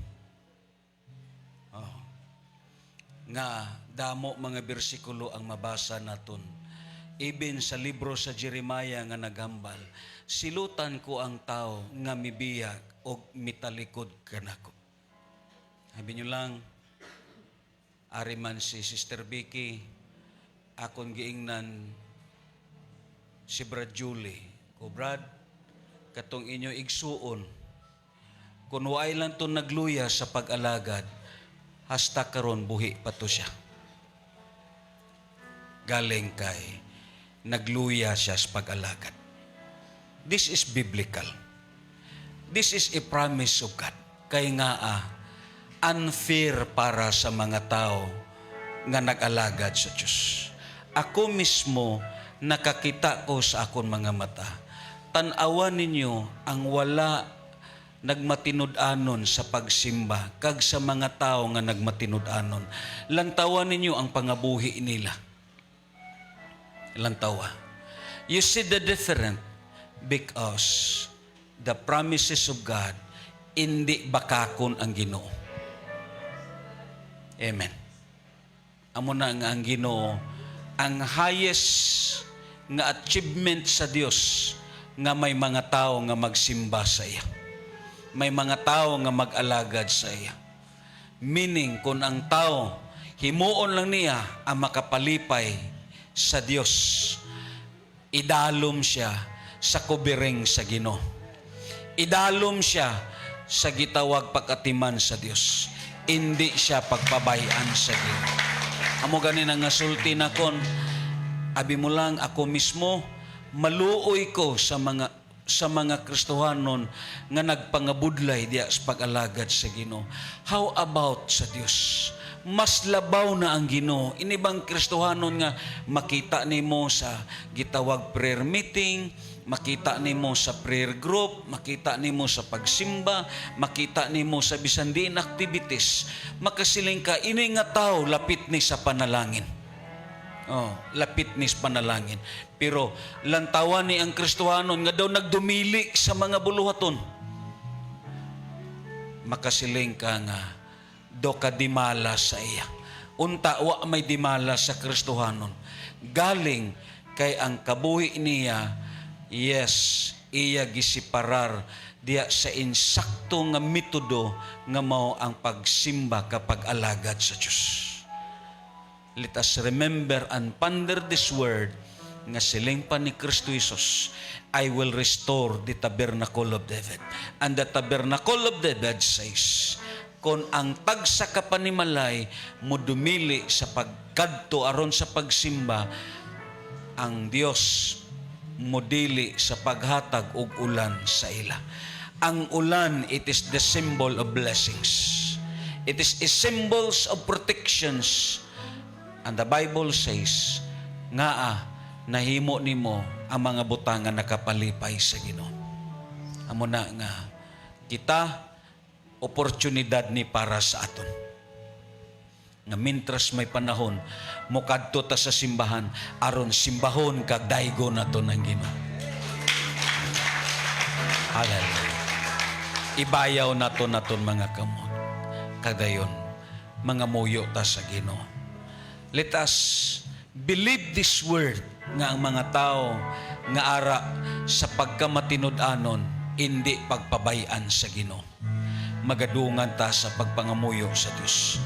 Speaker 1: Nga damo mga bersikulo ang mabasa naton. Even sa libro sa Jeremiah nga naghambal, silutan ko ang tao nga mibiyak o mitalikod kanako. Sabi nyo lang, ari man si Sister Vicky, akong giingnan si Brad Julie. Ko Brad, katong inyo igsuon, kung waay lang to nagluya sa pag-alagad, hasta karon buhi pa to siya. Galing kay nagluya siya sa pag-alagad. This is biblical. This is a promise of God. Kay nga unfair para sa mga tao nga nag-alagad sa Diyos. Ako mismo nakakita ko sa akong mga mata. Tan-awan ninyo ang wala nagmatinud-anon sa pagsimba kag sa mga tao nga nagmatinud-anon. Lantawan ninyo ang pangabuhi nila. Lantawa. You see the difference because the promises of God hindi bakakon ang Ginoo. Amen. Amo na nga ang Ginoo ang highest nga achievement sa Dios nga may mga tao nga magsimba sa iya. May mga tao nga mag-alagad sa iya. Meaning, kung ang tao, himuon lang niya ang makapalipay sa Diyos, idalom siya sa kubiring sa Ginoo. Idalom siya sa gitawag pagkatiman sa Diyos. Hindi siya pagpabayaan sa Ginoo. Amo ganin ang nasulti na kon, abi mo lang ako mismo, maluoy ko sa mga Kristohanon nga nagpangabudlay diya sa pag-alagad sa Ginoo. How about sa Dios? Mas labaw na ang Ginoo. Inibang Kristohanon nga makita nimo sa gitawag prayer meeting, makita nimo sa prayer group, makita nimo sa pagsimba, makita nimo sa bisan diin activities. Makasiling ka ini nga tawo lapit ni sa panalangin. Lapit ni sa panalangin. Pero lantawan ni ang Kristohanon nga daw nagdumili sa mga buluhaton. Makasiling ka nga do ka dimala sa iya. Unta wa may dimala sa Kristohanon. Galing kay ang kabuhi niya, yes, iya gisiparar diya sa insakto nga metodo nga mao ang pagsimba kapag alagad sa Dios. Let us remember and ponder this word nga siling pa ni Kristo Jesus, I will restore the tabernacle of David. And the tabernacle of David says, kung ang tagsa ka panimalay mo dumili sa pagkadto aron sa pagsimba, ang Dios modili sa paghatag og ulan sa ila. Ang ulan, it is the symbol of blessings. It is a symbols of protections. And the Bible says, nga nahimo nimo ang mga butang nga nakapalipay sa Ginoo. Amo na nga kita oportunidad ni para sa aton. Nga mintras may panahon, mukadto ta sa simbahan aron simbahon kag daygo naton ang Ginoo. Hallelujah. Ibayaw naton mga kamot. Kadayon mga muyo ta sa Ginoo. Let us believe this word nga ang mga tao nga ara sa pagkamatinud-anon hindi pagpabayaan sa Ginoo. Magadungan ta sa pagpangamuyo sa Dios.